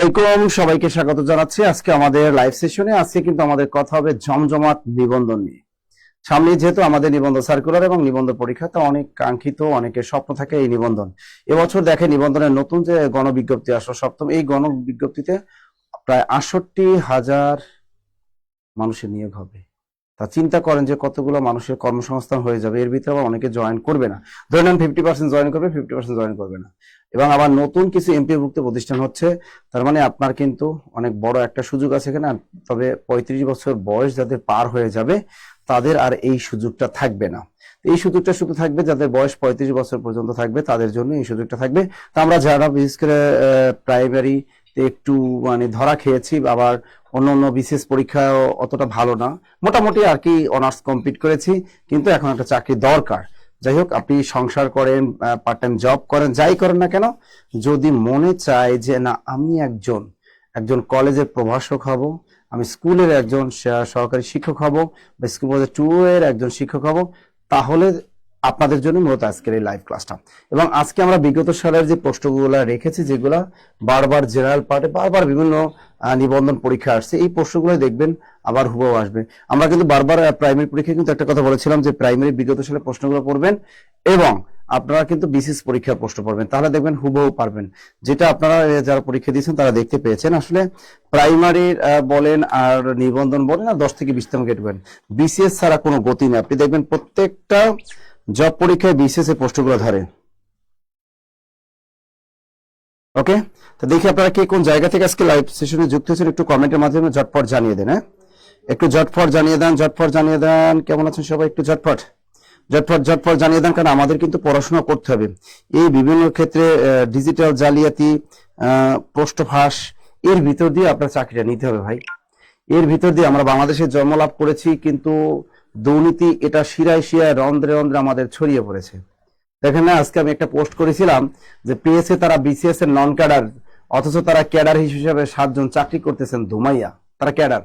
আলাইকুম, সবাইকে স্বাগত জানাচ্ছি আজকে আমাদের লাইভ সেশনে। আজকে কিন্তু আমাদের কথা হবে জমজমাট নিবন্ধন নিয়ে। সামনে যেহেতু আমাদের নিবন্ধন সার্কুলার এবং নিবন্ধন পরীক্ষা, তো অনেক কাঙ্ক্ষিত, অনেকের স্বপ্ন থাকে এই নিবন্ধন। এবছর দেখে নিবন্ধনের নতুন যে গণবিজ্ঞপ্তি আসলো সপ্তম, এই গণবিজ্ঞপ্তিতে প্রায় 68,000 মানুষের নিয়োগ হবে। তা চিন্তা করেন যে কতগুলো মানুষের কর্মসংস্থান হয়ে যাবে। এর ভিতরে আবার অনেকে জয়েন করবে না, ধরে নেন 50% জয়েন করবে, 50% জয়েন করবে না। এবং আবার নতুন কিছু এমপিওভুক্ত প্রতিষ্ঠান হচ্ছে। তার মানে আপনার কিন্তু অনেক বড় একটা সুযোগ আছে এখানে। তবে 35 বছর বয়স যাদের পার হয়ে যাবে তাদের আর এই সুযোগটা থাকবে না। এই সুযোগটা শুধু থাকবে যাদের বয়স 35 বছর পর্যন্ত থাকবে, তাদের জন্য এই সুযোগটা থাকবে। তা আমরা যারা বিশেষ করে প্রাইমারি একটু মানে ধরা খেয়েছি, আবার অন্য বিসিএস পরীক্ষাও অতটা ভালো না, মোটামুটি আর কি অনার্স কমপ্লিট করেছি, কিন্তু এখন একটা চাকরি দরকার। যাই হোক, আপনি সংসার করেন, পার্ট টাইম জব করেন, যাই করেন না কেন, যদি মনে চায় যে না আমি একজন কলেজের প্রভাষক হব, আমি স্কুলের একজন সহকারী শিক্ষক হব, বা স্কুল কলেজ 2 এর একজন শিক্ষক হব, তাহলে আপনাদের জন্য মূলত আজকের এই লাইভ ক্লাসটা। এবং আজকে আমরা বিগত সালের যে প্রশ্নগুলো রেখেছি, যেগুলা বারবার জেনারেল পার্টে বারবার বিভিন্ন নিবন্ধন পরীক্ষা আসছে, এই প্রশ্নগুলো দেখবেন আবার হুবহু আসবে। আমরা কিন্তু বারবার প্রাইমারি পরীক্ষায় কিন্তু একটা কথা বলেছিলাম যে প্রাইমারি বিগত সালের প্রশ্নগুলো পড়বেন এবং আপনারা কিন্তু বিসিএস পরীক্ষার প্রশ্ন পড়বেন, তাহলে দেখবেন হুবহু পারবেন। যেটা আপনারা যারা পরীক্ষা দিয়েছেন তারা দেখতে পেয়েছেন। আসলে প্রাইমারির বলেন আর নিবন্ধন বলেন আর 10 থেকে 20 গেট বলেন, বিসিএস ছাড়া কোনো গতি নেই। আপনি দেখবেন প্রত্যেকটা জব পরীক্ষায় বিসিএস এর প্রশ্নগুলো ধরে। ওকে, তো দেখি আপনারা কে কোন জায়গা থেকে আজকে লাইভ সেশনে যুক্ত হয়েছেন, একটু কমেন্টের মাধ্যমে ঝটপট জানিয়ে দেন। হ্যাঁ, একটু ঝটপট জানিয়ে দেন, ঝটপট জানিয়ে দেন। কেমন আছেন সবাই? একটু ঝটপট ঝটপট ঝটপট জানিয়ে দেন, কারণ আমাদের কিন্তু পড়াশোনা করতে হবে। এই বিভিন্ন ক্ষেত্রে ডিজিটাল জালিয়াতি, প্রশ্ন ফাঁস, এর ভিতর দিয়ে আপনার চাকরিটা নিতে হবে ভাই। এর ভিতর দিয়ে আমরা বাংলাদেশে জন্ম লাভ করেছি, কিন্তু দুর্নীতি এটা শিরায় শিরায় রন্ধ্রে রন্ধ্রে আমাদের ছড়িয়ে পড়েছে। দেখেন না, আজকে আমি একটা পোস্ট করেছিলাম যে পেয়েছে তারা বিসিএস এর নন ক্যাডার, অথচ তারা ক্যাডার হিসেবে 7 জন চাকরি করতেছেন ধুমাইয়া, তারা ক্যাডার।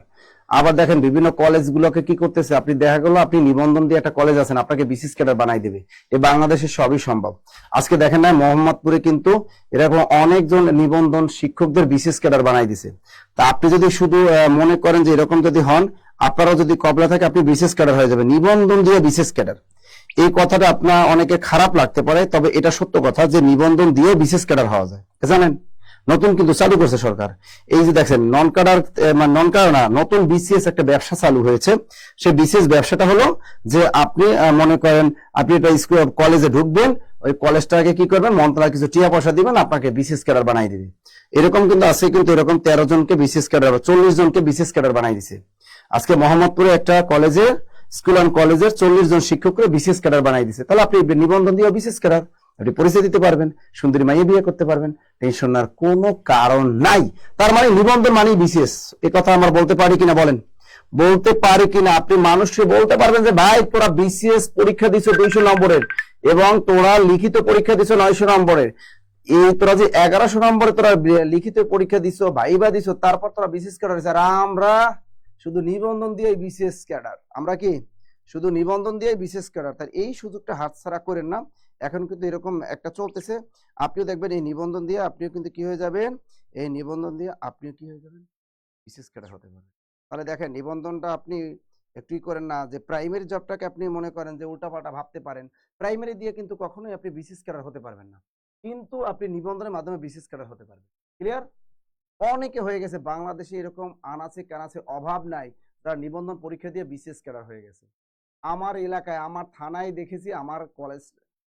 আবার দেখেন বিভিন্ন কলেজগুলোকে কি করতেছে, আপনি দেখা গেল আপনি নিবন্ধন দিয়ে একটা কলেজ আছেন, আপনাকে বিসিএস ক্যাডার বানাই দেবে। এই বাংলাদেশে সবই সম্ভব। আজকে দেখেন না, মোহাম্মদপুরে কিন্তু এরকম অনেকজন নিবন্ধন শিক্ষকদের বিসিএস ক্যাডার বানাই দিছে। তা আপনি যদি শুধু মনে করেন যে এরকম যদি হন, আপনারাও যদি কবলা থাকে, আপনি বিসিএস ক্যাডার হয়ে যাবে, নিবন্ধন দিয়ে বিসিএস ক্যাডার। এই কথাটা আপনার অনেকে খারাপ লাগতে পারে, তবে এটা সত্য কথা যে নিবন্ধন দিয়ে বিসিএস ক্যাডার হওয়া যায়। জানেন, নতুন কিন্তু চালু করছে সরকার। এই যে দেখছেন নন ক্যাডার, মানে নন ক্যাডার না, নতুন বিসিএস একটা ব্যবসা চালু হয়েছে। সেই বিসিএস ব্যবসাটা হলো যে আপনি মনে করেন আপনি একটা স্কুল কলেজে ঢুকবেন, ওই কলেজটাকে কি করবেন, মন্ত্রণালয় কিছু টিয়া পয়সা দিবেন, আপনাকে বিসিএস ক্যাডার বানাই দিবে। এরকম কিন্তু আছে, কিন্তু এরকম 13 জনকে বিসিএস ক্যাডার, 40 জনকে বিসিএস ক্যাডার বানাই দিছে। আজকে মোহাম্মদপুরে একটা কলেজে, স্কুল অ্যান্ড কলেজের 40 জন শিক্ষককে বিসিএস ক্যাডার বানাই দিছে। তাহলে আপনি নিবন্ধন দিয়ে বিসিএস ক্যাডার, আপনি পরিচয় দিতে পারবেন, সুন্দরী মাইয়ে বিয়ে করতে পারবেন, টেনশন নেওয়ার কোনো কারণ নাই। তার মানে নিবন্ধন মানে বিসিএস। এ কথা আমরা বলতে পারি কিনা বলেন? বলতে পারি কিনা? আপনি মানুষকে বলতে পারবেন যে ভাই তোরা বিসিএস পরীক্ষা দিছো 200 নম্বরের, এবং তোরা লিখিত পরীক্ষা দিছো 900 নম্বরের, এই তোরা যে 1100 নম্বরে তোরা লিখিত পরীক্ষা দিছো, ভাইবা দিছো, তারপর তোরা বিসিএস ক্যাডার হয়েছে। আর আমরা শুধু নিবন্ধন দিয়ে বিসিএস ক্যাডার, আমরা কি শুধু নিবন্ধন দিয়ে বিসিএস ক্যাডার? তার এই সুযোগটা হাতছাড়া করেন না। এখন কিন্তু এরকম একটা চলতেছে, আপনিও দেখবেন এই নিবন্ধন দিয়ে আপনিও কিন্তু কি হয়ে যাবেন, এই নিবন্ধন দিয়ে আপনিও কি হয়ে যাবেন, বিসিএস ক্যাডার হতে পারবেন। তাহলে দেখেন নিবন্ধনটা আপনি একটুই করেন না যে প্রাইমারি জবটাকে আপনি মনে করেন যে উল্টাপাল্টা ভাবতে পারেন। প্রাইমারি দিয়ে কিন্তু কখনোই আপনি বিসিএস ক্যাডার হতে পারবেন না, কিন্তু আপনি নিবন্ধনের মাধ্যমে বিসিএস ক্যাডার হতে পারবেন। ক্লিয়ার? অনেকে হয়ে গেছে বাংলাদেশে, এরকম আনাচে কানাচে অভাব নাই, তারা নিবন্ধন পরীক্ষা দিয়ে বিসিএস ক্যাডার হয়ে গেছে। আমার এলাকায়, আমার থানায় দেখেছি,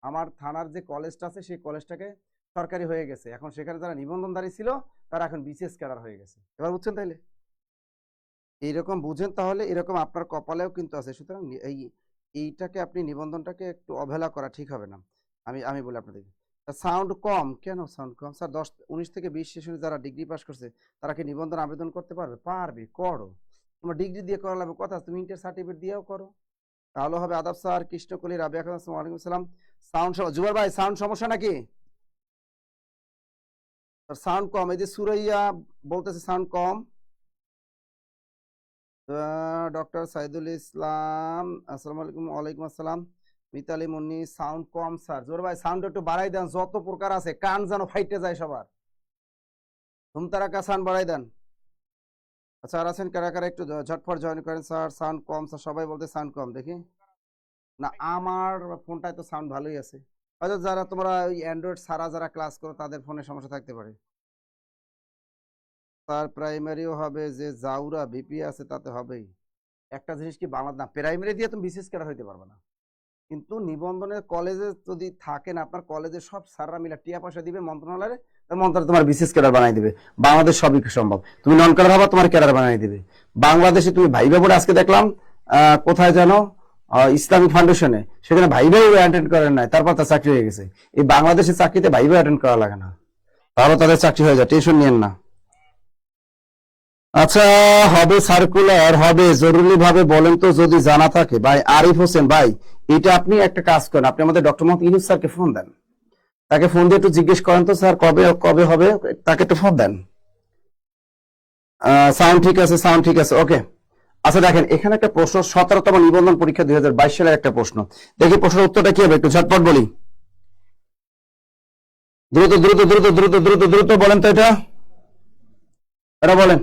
আমার থানার যে কলেজটা আছে সেই কলেজটাকে সরকারি হয়ে গেছে। এখন সেখানে যারা নিবন্ধনধারী ছিল তারা এখন বিসিএস ক্যাডার হয়ে গেছে। এবার বুঝছেন? তাইলে এইরকম বুঝেন, তাহলে এরকম আপনার কপালেও কিন্তু আছে। সুতরাং এইটাকে আপনি নিবন্ধনটাকে একটু অবহেলা করা ঠিক হবে না। আমি আমি বলি আপনাদের সাউন্ড কম কেন? সাউন্ড কম স্যার, 19 থেকে 20 সেশনে যারা ডিগ্রি পাস করছে তারা কি নিবন্ধন আবেদন করতে পারবে? পারবে, করো। তোমার ডিগ্রি দিয়ে করা লাগবে কথা, তুমি ইন্টার সার্টিফিকেট দিয়েও করো, তাহলে হবে। আদাব স্যার, কৃষ্ণকলি, রাবিয়া খান, আসসালামু আলাইকুম সালাম। সাউন্ড, জুবার ভাই সাউন্ড সমস্যা নাকি? সাউন্ড কম, এই যে সুরাইয়া বলতেছে সাউন্ড কম। ডক্টর সাইদুল ইসলাম, আসসালামু আলাইকুম। ওয়ালাইকুম আসসালাম। মিতালি মুন্নি, সাউন্ড কম স্যার। জোর ভাই সাউন্ড একটু বাড়াই দেন, যত প্রকার আছে কান যেন ফাইটে যায় সবার। ধুমতারাকা সাউন্ড বাড়াই দেন। আচ্ছা, আর আছেন কারা কারা? একটু ঝটপট জয়েন করেন। স্যার সাউন্ড কম, স্যার সবাই বলতে সাউন্ড কম, দেখি না আমার ফোনটায় তো সাউন্ড ভালোই আছে। হয়তো যারা তোমরা ওই অ্যান্ড্রয়েড ছাড়া যারা ক্লাস করো তাদের ফোনে সমস্যা থাকতে পারে। তার প্রাইমারিও হবে, যে জাউরা ভিপি আছে তাতে হবেই। একটা জিনিস কি, বাংলা না প্রাইমারি দিয়ে তুমি বিসিএস ক্যাডার হইতে পারবে না, কিন্তু নিবন্ধনের কলেজে যদি থাকেন আপনার কলেজের সব স্যাররা মিলে টিয়া পয়সা দিবে মন্ত্রণালয়ে, মন্ত্রণালয় তোমার বিসিএস ক্যাডার বানাই দিবে। বাংলাদেশ সবই সম্ভব, তুমি নন ক্যাডার হবা তোমার ক্যাডার বানাই দিবে। বাংলাদেশে তুমি ভাইবা বোর্ডে আজকে দেখলাম কোথায় যেন ইসলামিক ফাউন্ডেশনে, সেখানে ভাইবাও অ্যাটেন্ড করেন নাই, তারপর তার চাকরি হয়ে গেছে। এই বাংলাদেশের চাকরিতে ভাইবা অ্যাটেন্ড করা লাগে না, তাহলে তাদের চাকরি হয়ে যায়, টেনশন নিয়েন না। আচ্ছা, হবে সার্কুলার হবে জরুরি ভাবে বলেন তো যদি জানা থাকে। ভাই আরিফ হোসেন ভাই, এটা আপনি একটা কাজ করেন, আপনি আমাদের ডক্টর মোহাম্মদ ইউনূস স্যারকে ফোন দেন, তাকে ফোন দিয়ে একটু জিজ্ঞেস করেন তো স্যার কবে কবে হবে, তাকে একটু ফোন দেন। সাউন্ড ঠিক আছে, সাউন্ড ঠিক আছে, ওকে। আচ্ছা দেখেন, এখানে একটা প্রশ্ন, 17তম নিবন্ধন পরীক্ষা 2022 সালের একটা প্রশ্ন, দেখি প্রশ্নের উত্তরটা কি হবে, একটু ঝটপট বলি, দ্রুত দ্রুত দ্রুত দ্রুত দ্রুত দ্রুত বলেন তো এটা বলেন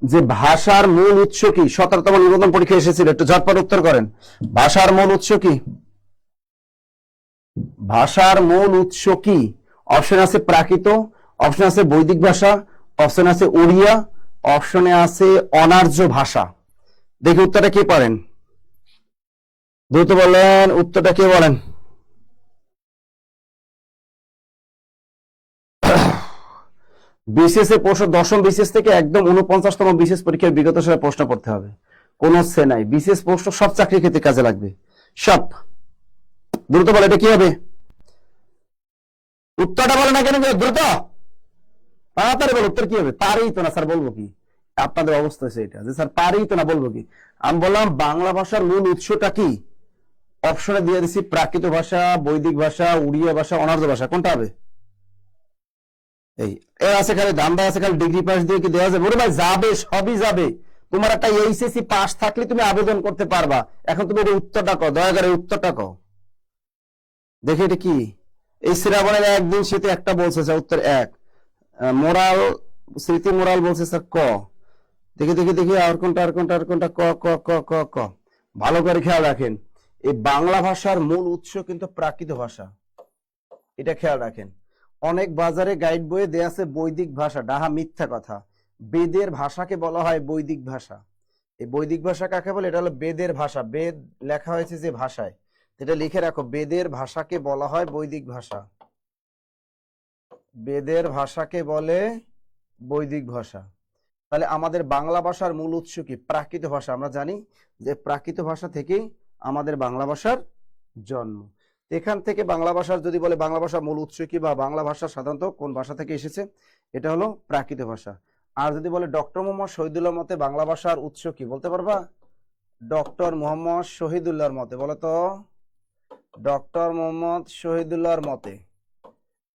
যে ভাষার মূল উৎস কি? 17তম নিবন্ধন পরীক্ষা এসেছিল, একটু ঝটপট উত্তর করেন। ভাষার মূল উৎস কি? ভাষার মূল উৎস কি? অপশন আছে প্রাকৃত, অপশন আছে বৈদিক ভাষা, অপশন আছে ওড়িয়া, অপশনে আছে অনার্য ভাষা। দেখি উত্তরটা কি পারেন, দ্রুত বলেন উত্তরটা কে বলেন। বিসিএস এর প্রশ্ন, দশম বিসিএস থেকে একদম 49তম বিসিএস পরীক্ষার বিগত সালের প্রশ্ন পড়তে হবে, কোন সে নাই। বিসিএস প্রশ্ন সব চাকরির ক্ষেত্রে কাজে লাগবে সব। দ্রুত বলে এটা কি হবে, উত্তরটা বলে না কেন, দ্রুত তাড়াতাড়ি বল উত্তর কি হবে। পারেই তো না স্যার, বলবো কি? আপনাদের অবস্থা হচ্ছে এটা যে স্যার পারেই তো না, বলবো কি? আমি বললাম বাংলা ভাষার মূল উৎসটা কি, অপশনে দিয়ে দিচ্ছি প্রাকৃত ভাষা, বৈদিক ভাষা, উড়িয়া ভাষা, অনার্য ভাষা, কোনটা হবে? এই এর আছে খালি দান্দা আছে, খালি ডিগ্রি পাস দিয়ে কি দেওয়া যাবে? ওরে ভাই যাবে, সবই যাবে। তোমার একটা এইচএসসি পাস থাকলে তুমি আবেদন করতে পারবা। এখন তুমি এটা উত্তরটা কও, দয়া করে উত্তরটা কও দেখি এটা কি। এই শ্রাবণের একদিন শীতে একটা বলছে স্যার, উত্তর এক। মোরাল, স্মৃতি মোরাল বলছে স্যার ক। দেখি দেখি দেখি আর কোনটা আর কোনটা আর কোনটা, ক ক ক ক ক। ভালো করে খেয়াল রাখেন, এই বাংলা ভাষার মূল উৎস কিন্তু প্রাকৃত ভাষা, এটা খেয়াল রাখেন। অনেক বাজারে গাইড বইয়ে দেয়া আছে বৈদিক ভাষা, ডাহা মিথ্যা কথা। বেদের ভাষাকে বলা হয় বৈদিক ভাষা। এই বৈদিক ভাষা কাকে বলে? এটা হলো বেদের ভাষা, বেদ লেখা হয়েছে যে ভাষায়, এটা লিখে রাখো, বেদের ভাষাকে বলা হয় বৈদিক ভাষা। বেদের ভাষাকে বলে বৈদিক ভাষা। তাহলে আমাদের বাংলা ভাষার মূল উৎস কি? প্রাকৃত ভাষা। আমরা জানি যে প্রাকৃত ভাষা থেকেই আমাদের বাংলা ভাষার জন্ম। এখান থেকে বাংলা ভাষার যদি বলে বাংলা ভাষার মূল উৎস কি, বা বাংলা ভাষা সাধারণত কোন ভাষা থেকে এসেছে, এটা হলো প্রাকৃত ভাষা। আর যদি বলে ডক্টর মোহাম্মদ শহীদুল্লাহর মতে বাংলা ভাষার উৎস কি, বলতে পারবা? ডক্টর মোহাম্মদ শহীদুল্লাহর মতে, বলো তো, ডক্টর মোহাম্মদ শহীদুল্লাহর মতে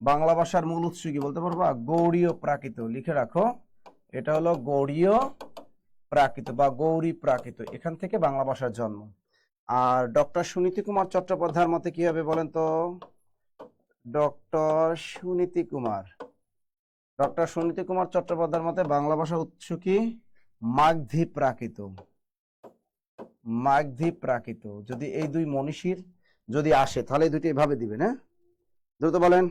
বাংলা ভাষার মূল উৎস কি, বলতে পারবা? গৌড়ীয় প্রাকৃত, লিখে রাখো, এটা হলো গৌড়ীয় প্রাকৃত বা গৌরী প্রাকৃত, এখান থেকে বাংলা ভাষার জন্ম। আর ডক্টর সুনীতি কুমার চট্টোপাধ্যায়ের মতে কি হবে বলেন তো? ডক্টর সুনীতি কুমার চট্টোপাধ্যায়ের মতে বাংলা ভাষার উৎস কি? মাগধী প্রাকৃত। মাগধী প্রাকৃত। যদি এই দুই মনীষীর যদি আসে তাহলে দুটি এভাবে দিবেন, হ্যাঁ দ্রুত বলেন।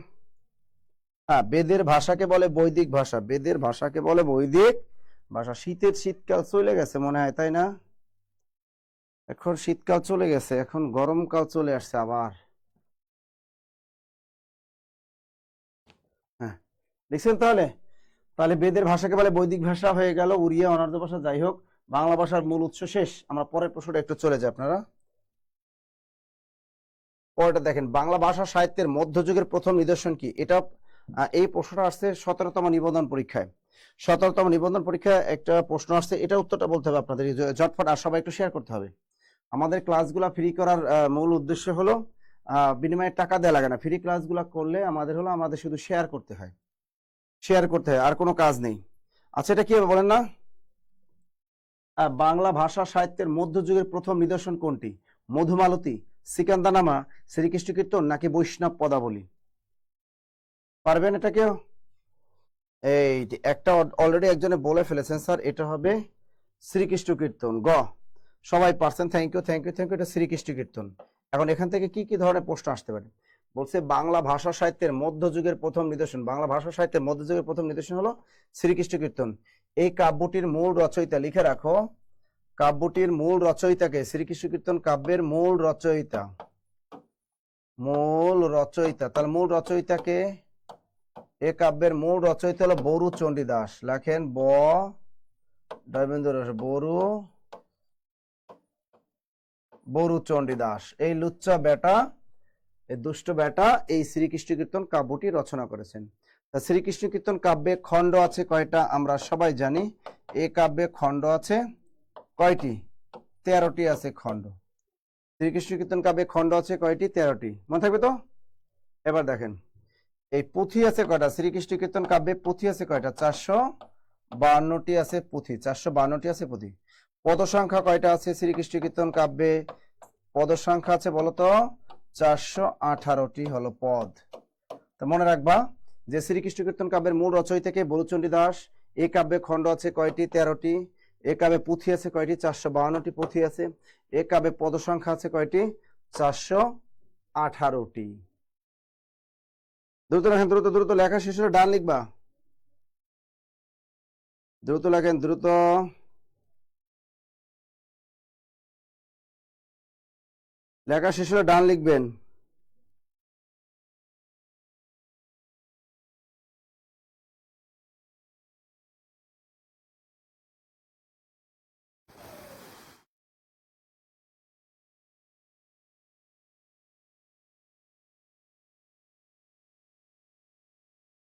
হ্যাঁ, বেদের ভাষাকে বলে বৈদিক ভাষা, বেদের ভাষাকে বলে বৈদিক ভাষা। শীতকাল চলে গেছে মনে হয়, তাই না? এখন শীতকাল চলে গেছে, এখন গরমকাল চলে আসছে আবার। হ্যাঁ দেখছেন, তাহলে তাহলে বেদের ভাষাকে বলে বৈদিক ভাষা হয়ে গেল, উড়িয়া অনার্য ভাষা, যাই হোক বাংলা ভাষার মূল উৎস শেষ। আমরা পরের প্রশ্নটা একটু চলে যাই, আপনারা পরেরটা দেখেন, বাংলা ভাষা সাহিত্যের মধ্যযুগের প্রথম নিদর্শন কি? এটা এই প্রশ্নটা আসছে 17তম নিবন্ধন পরীক্ষায়। 17তম নিবন্ধন পরীক্ষায় একটা প্রশ্ন আসছে, এটা উত্তরটা বলতে হবে আপনাদের ঝটফট, আর সবাই একটু শেয়ার করতে হবে। আমাদের ক্লাসগুলো ফ্রি করার মূল উদ্দেশ্য হলো বিনিময়ে টাকা দেওয়া লাগে না, ফ্রি ক্লাসগুলো করলে আমাদের হলো আমাদের শুধু শেয়ার করতে হয়, আর কোনো কাজ নেই। আচ্ছা, এটা কি হবে বলেন না? বাংলা ভাষা সাহিত্যের মধ্যযুগের প্রথম নিদর্শন কোনটি? মধুমালতী, সিকান্দানামা, শ্রীকৃষ্ণ কীর্তন নাকি বৈষ্ণব পদাবলী? পারবেন এটা কেউ? এই একটা অলরেডি একজনে বলে ফেলেছেন স্যার, এটা হবে শ্রীকৃষ্ণ কীর্তন। সবাই পারছেন, thank you thank you thank you. এটা শ্রীকৃষ্ণ কীর্তন। এখন এখান থেকে কি কি ধরনের প্রশ্ন আসতে পারে? বলছে বাংলা ভাষা সাহিত্যের মধ্যযুগের প্রথম নিদর্শন। বাংলা ভাষা সাহিত্যের মধ্যযুগের প্রথম নিদর্শন হলো শ্রীকৃষ্ণ কীর্তন। এই কাব্যটির মূল রচয়িতা লিখে রাখো, কাব্যটির মূল রচয়িতাকে, শ্রীকৃষ্ণ কীর্তন কাব্যের মূল রচয়িতা, মূল রচয়িতা, তাহলে মূল রচয়িতাকে, এ কাব্যের মূল রচয়িতা হলো বরু চণ্ডীদাস। লেখেন বরু চণ্ডীদাস। এই লুচ্চা বেটা, এই দুষ্ট বেটা এই শ্রীকৃষ্ণ কীর্তন কাব্যটি রচনা করেছেন। তা শ্রীকৃষ্ণ কীর্তন কাব্যে খণ্ড আছে কয়টা আমরা সবাই জানি। এ কাব্যে খণ্ড আছে কয়টি? 13টি আছে খণ্ড। শ্রীকৃষ্ণ কীর্তন কাব্যে খণ্ড আছে কয়টি? 13টি। মনে থাকবে তো? এবার দেখেন এই পুঁথি আছে কয়টা? শ্রীকৃষ্ণ কীর্তন কাব্যে পুঁথি আছে কয়টা? 452টি আছে পুঁথি, 452টি আছে পুঁথি। পদ সংখ্যা কয়টা আছে শ্রীকৃষ্ণ কীর্তন কাব্যে? পদ সংখ্যা আছে বলতো 418টি হলো পদ। তো মনে রাখবা যে শ্রীকৃষ্ণ কীর্তন কাব্যের মূল রচয়িতাকে বরুচণ্ডী দাস। এই কাব্যে খণ্ড আছে কয়টি? 13টি। এ কাব্যে পুঁথি আছে কয়টি? 452টি পুঁথি আছে। এ কাব্যে পদ সংখ্যা আছে কয়টি? 418টি। দ্রুত লেখেন, দ্রুত দ্রুত লেখা শেষ হলে ডান লিখবা। দ্রুত লেখেন, দ্রুত। লেখা শেষ হলে ডান লিখবেন।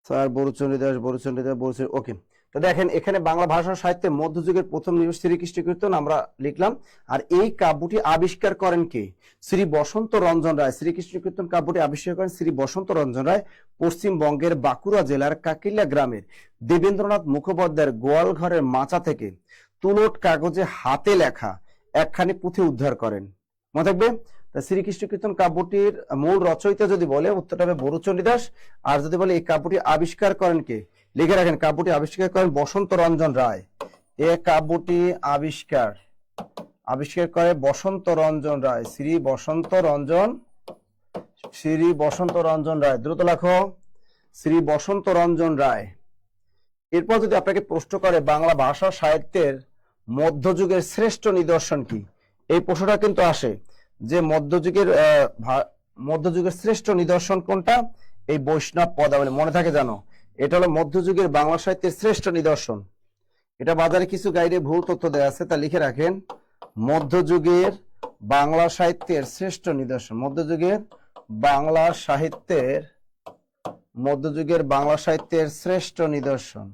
স্যার বরুচণ্ডী দাস, বরুচণ্ডী দাস, ওকে। তো দেখেন এখানে বাংলা ভাষা সাহিত্যে মধ্যযুগের প্রথম নিদর্শন শ্রীকৃষ্ণ কীর্তন আমরা লিখলাম। আর এই কাব্যটি আবিষ্কার করেন কে? শ্রী বসন্ত রঞ্জন রায়। শ্রীকৃষ্ণ কীর্তন কাব্যটি আবিষ্কার করেন শ্রী বসন্ত রঞ্জন রায় পশ্চিমবঙ্গের বাঁকুড়া জেলার কাকিল্যা গ্রামের দেবেন্দ্রনাথ মুখোপাধ্যায়ের গোয়াল ঘরের মাচা থেকে তুলট কাগজে হাতে লেখা একখানি পুঁথি উদ্ধার করেন। মনে থাকবে? শ্রীকৃষ্ণ কীর্তন কাব্যটির মূল রচয়িতা যদি বলে উত্তরটা হবে বরুচণ্ডী দাস। আর যদি বলে এই কাব্যটি আবিষ্কার করেন কে, লিখে রাখেন কাব্যটি আবিষ্কার করেন বসন্ত রঞ্জন রায়। এ কাব্যটি আবিষ্কার করে বসন্ত রঞ্জন রায়, শ্রী বসন্ত রঞ্জন রায়। দ্রুত লেখো, শ্রী বসন্ত রঞ্জন রায়। এরপর যদি আপনাকে প্রশ্ন করে বাংলা ভাষা সাহিত্যের মধ্যযুগের শ্রেষ্ঠ নিদর্শন কি, এই প্রশ্নটা কিন্তু আসে যে মধ্যযুগের শ্রেষ্ঠ নিদর্শন কোনটা? এই বৈষ্ণব পদাবলী। মনে থাকে জানো, এটা হলো মধ্যযুগের বাংলা সাহিত্যের শ্রেষ্ঠ নিদর্শন। এটা বাজারে কিছু গাইডে ভুল তথ্য দেওয়া আছে, তা লিখে রাখেন মধ্যযুগের বাংলা সাহিত্যের শ্রেষ্ঠ নিদর্শন। মধ্যযুগের বাংলা সাহিত্যের শ্রেষ্ঠ নিদর্শন।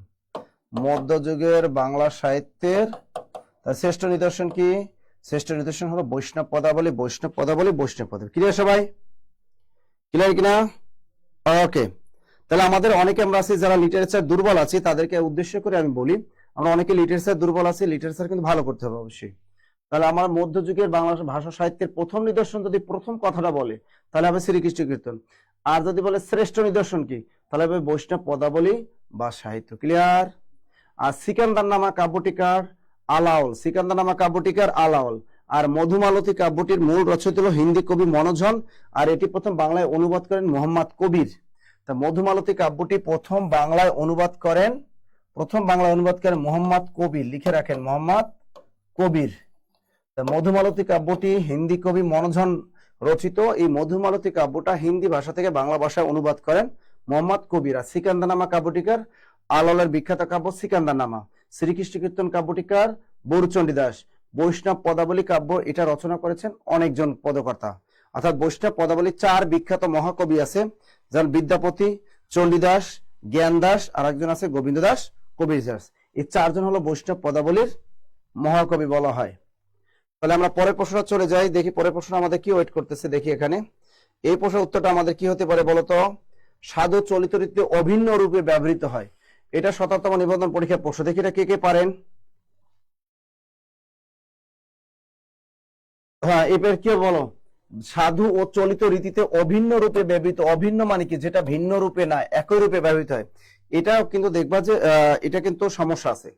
মধ্যযুগের বাংলা সাহিত্যের শ্রেষ্ঠ নিদর্শন কি? শ্রেষ্ঠ নিদর্শন হলো বৈষ্ণব পদাবলী, বৈষ্ণব পদাবলী, বৈষ্ণব পদাবলী। ক্লিয়ার সবাই? ক্লিয়ার কিনা? ওকে। তাহলে আমাদের অনেকে আমরা আছি যারা লিটারেচার দুর্বল আছি, তাদেরকে উদ্দেশ্য করে আমি বলি আমরা অনেকে লিটারেচার দুর্বল আছি, লিটারেচার কিন্তু ভালো করতে হবে অবশ্যই। তাহলে আমার মধ্যযুগের বাংলা ভাষা সাহিত্যের প্রথম নিদর্শন যদি প্রথম কথাটা বলে তাহলে হবে শ্রীকৃষ্ণ কীর্তন। আর যদি বলে শ্রেষ্ঠ নিদর্শন কি, তাহলে হবে বৈষ্ণব পদাবলী বা সাহিত্য। ক্লিয়ার? আর সিকান্দার নামা কাব্যটিকার আলাওল, সিকান্দার নামা কাব্যটিকার আলাওল। আর মধুমালতী কাব্যটির মূল রচয়িতা হলো হিন্দি কবি মনোজন, আর এটি প্রথম বাংলায় অনুবাদ করেন মোহাম্মদ কবির। তা মধুমালতী কাব্যটি প্রথম বাংলায় অনুবাদ করেন মোহাম্মদ কবির। লিখে রাখেন মোহাম্মদ কবির। মধুমালতী কাব্যটি হিন্দি কবি মনোজন রচিত। এই মধুমালতী কাব্যটা হিন্দি ভাষা থেকে বাংলা ভাষায় অনুবাদ করেন মোহাম্মদ কবির। আর সিকান্দারনামা কাব্যটিকার আলাওলের বিখ্যাত কাব্য সিকান্দারনামা। শ্রীকৃষ্ণ কীর্তন কাব্যটিকার বরুচণ্ডী দাস। বৈষ্ণব পদাবলী কাব্য এটা রচনা করেছেন অনেকজন পদকর্তা। অর্থাৎ বৈষ্ণব পদাবলী 4 বিখ্যাত মহাকবি আছে, যেমন বিদ্যাপতি, চণ্ডীদাস, জ্ঞানদাস, আর একজন আছে গোবিন্দ দাস কবির দাস। এই 4 জন হলো বৈষ্ণব পদাবলীর মহাকবি বলা হয়। তাহলে আমরা পরের প্রশ্নটা চলে যাই, দেখি পরের প্রশ্ন আমাদের কি ওয়েট করতেছে। দেখি এখানে এই প্রশ্নের উত্তরটা আমাদের কি হতে পারে বলতো? সাধু চলিত রীতিতে অভিন্ন রূপে ব্যবহৃত হয়। এটা 17তম নিবন্ধন পরীক্ষার প্রশ্ন। দেখি এটা কে কে পারেন? হ্যাঁ, এবার কি বলো? সাধু ও চলিত রীতিতে অভিন্ন রূপে ব্যবহৃত। অভিন্ন মানে কি? যেটা ভিন্ন রূপে না, একই রূপে ব্যবহৃত হয়। এটাও কিন্তু দেখবা যে এটা কিন্তু সমস্যা আছে,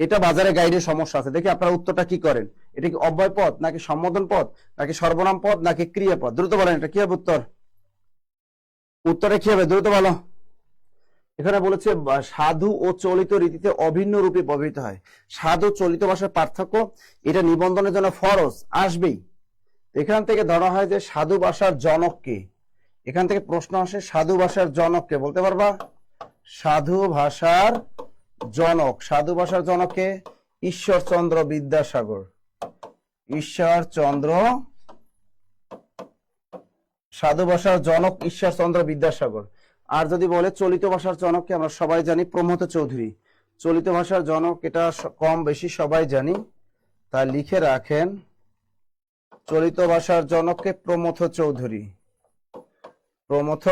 এটা বাজারে গাইডে সমস্যা আছে। দেখি আপনারা উত্তরটা কি করেন। এটা কি অব্যয় পদ নাকি সম্বোধন পদ নাকি সর্বনাম পদ নাকি ক্রিয়াপদ? দ্রুত বলেন এটা কি হবে উত্তর। উত্তরে কি হবে দ্রুত বলো। এখানে বলেছে সাধু ও চলিত রীতিতে অভিন্ন রূপে ব্যবহৃত হয়। সাধু চলিত ভাষার পার্থক্য, এটা নিবন্ধনের জন্য ফরজ আসবেই। এখান থেকে ধরা হয় যে সাধু ভাষার জনক কে। এখান থেকে প্রশ্ন আসে সাধু ভাষার জনক কে, বলতে পারবা? সাধু ভাষার জনক, সাধু ভাষার জনককে ঈশ্বরচন্দ্র বিদ্যাসাগর। ঈশ্বরচন্দ্র, সাধু ভাষার জনক ঈশ্বরচন্দ্র বিদ্যাসাগর। আর যদি বলে চলিত ভাষার জনককে, আমরা সবাই জানি প্রমথ চৌধুরী। চলিত ভাষার জনক এটা কম বেশি সবাই জানি, তাই লিখে রাখেন চলিত ভাষার জনককে প্রমথ চৌধুরী। প্রমথ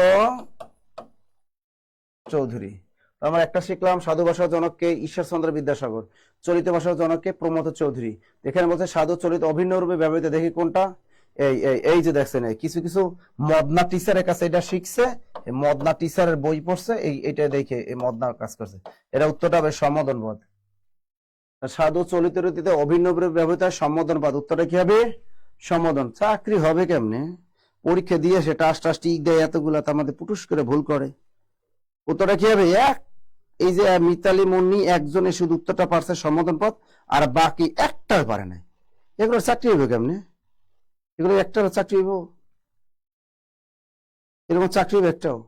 চৌধুরী। আমরা একটা শিখলাম সাধু ভাষার জনককে ঈশ্বরচন্দ্র বিদ্যাসাগর, চলিত ভাষার জনককে প্রমথ চৌধুরী। এখানে বলছে সাধু চলিত অভিন্ন রূপে ব্যবহৃত। দেখি কোনটা। এই যে দেখছেন, কিছু কিছু মদনা টিচারের কাছে এটা শিখছে, মদনা টিচারের বই পড়ছে, এইটা দেখে এই মদনার কাজ করছে। এটা উত্তরটা হবে সম্বোধন পদ। সাধু চলিত রীতিতে অভিন্ন রূপে ব্যবহৃত হয় সম্বোধন পদ। উত্তরটা কি হবে? সম্বোধন। চাকরি হবে কেমনে? পরীক্ষা দিয়ে সে টাস টিক দেয় এতগুলা, তার মধ্যে পুটুস করে ভুল করে। উত্তরটা কি হবে? এই যে মিতালি মুন্নি একজনে শুধু উত্তরটা পারছে সম্বোধন পদ, আর বাকি একটাও পারে নাই। এগুলো চাকরি হবে কেমনে? এগুলো একটাও চাকরি হইব? এরকম চাকরি হবে একটাও?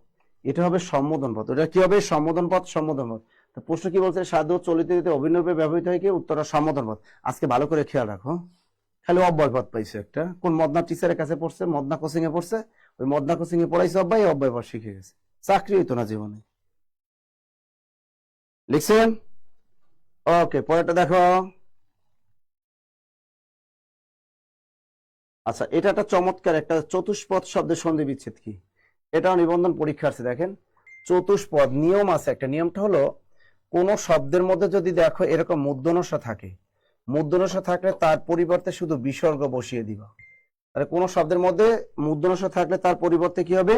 এটা হবে সম্বোধন পদ। এটা কি হবে? সম্বোধন পদ। সম্বোধন পদ। তো প্রশ্ন কি বলছে? সাধু চলিত রীতিতে অভিন্ন রূপে ব্যবহৃত হয় কি? উত্তরটা সম্বোধন পদ। আজকে ভালো করে খেয়াল রাখো, খালি অব্যয় পদ পাইছে একটা। কোন মদনা টিচারের কাছে পড়ছে, মদনা কোচিং এ পড়ছে, ওই মদনা কোচিং এ পড়াইছে অব্যয় পদ শিখে গেছে। চাকরি হইতো না জীবনে। লিখছেন? ওকে, পরেরটা দেখো। আচ্ছা, এটা একটা চমৎকার একটা চতুষ্পদ শব্দের সন্ধি বিচ্ছেদ কি, এটাও নিবন্ধন পরীক্ষা আছে। দেখেন চতুষ্পদ নিয়ম আছে একটা। নিয়মটা হলো কোন শব্দের মধ্যে যদি দেখো এরকম মূর্ধন্যস্ব থাকে, মূর্ধন্যস্ব থাকলে তার পরিবর্তে শুধু বিসর্গ বসিয়ে দিবা। তাহলে কোন শব্দের মধ্যে মূর্ধন্যস্ব থাকলে তার পরিবর্তে কি হবে?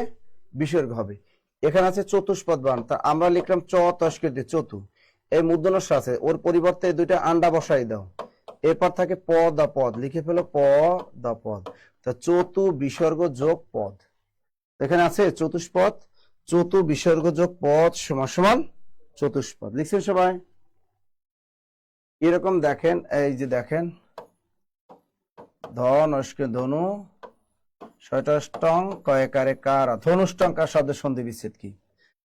বিসর্গ হবে। এখানে আছে চতুষ্পদ বান, তা আমরা লিখলাম চ তস্কৃতি চতু। এই মূর্ধন্যস্ব আছে, ওর পরিবর্তে দুইটা আন্ডা বসাই দাও। এরপর থাকে প দা পদ, লিখে ফেলো প দা পদ। তা চতু বিসর্গ যোগ পদ। এখানে আছে চতুষ্পদ, চতু বিসর্গ যোগ পদ সমান সমান চতুষ্পদ। লিখছেন সবাই? এরকম দেখেন, এই যে দেখেন ধনু শয়টাষ্টং কয়কারে কারা, ধনুষ্টঙ্কার শব্দের সন্ধি বিচ্ছেদ কি?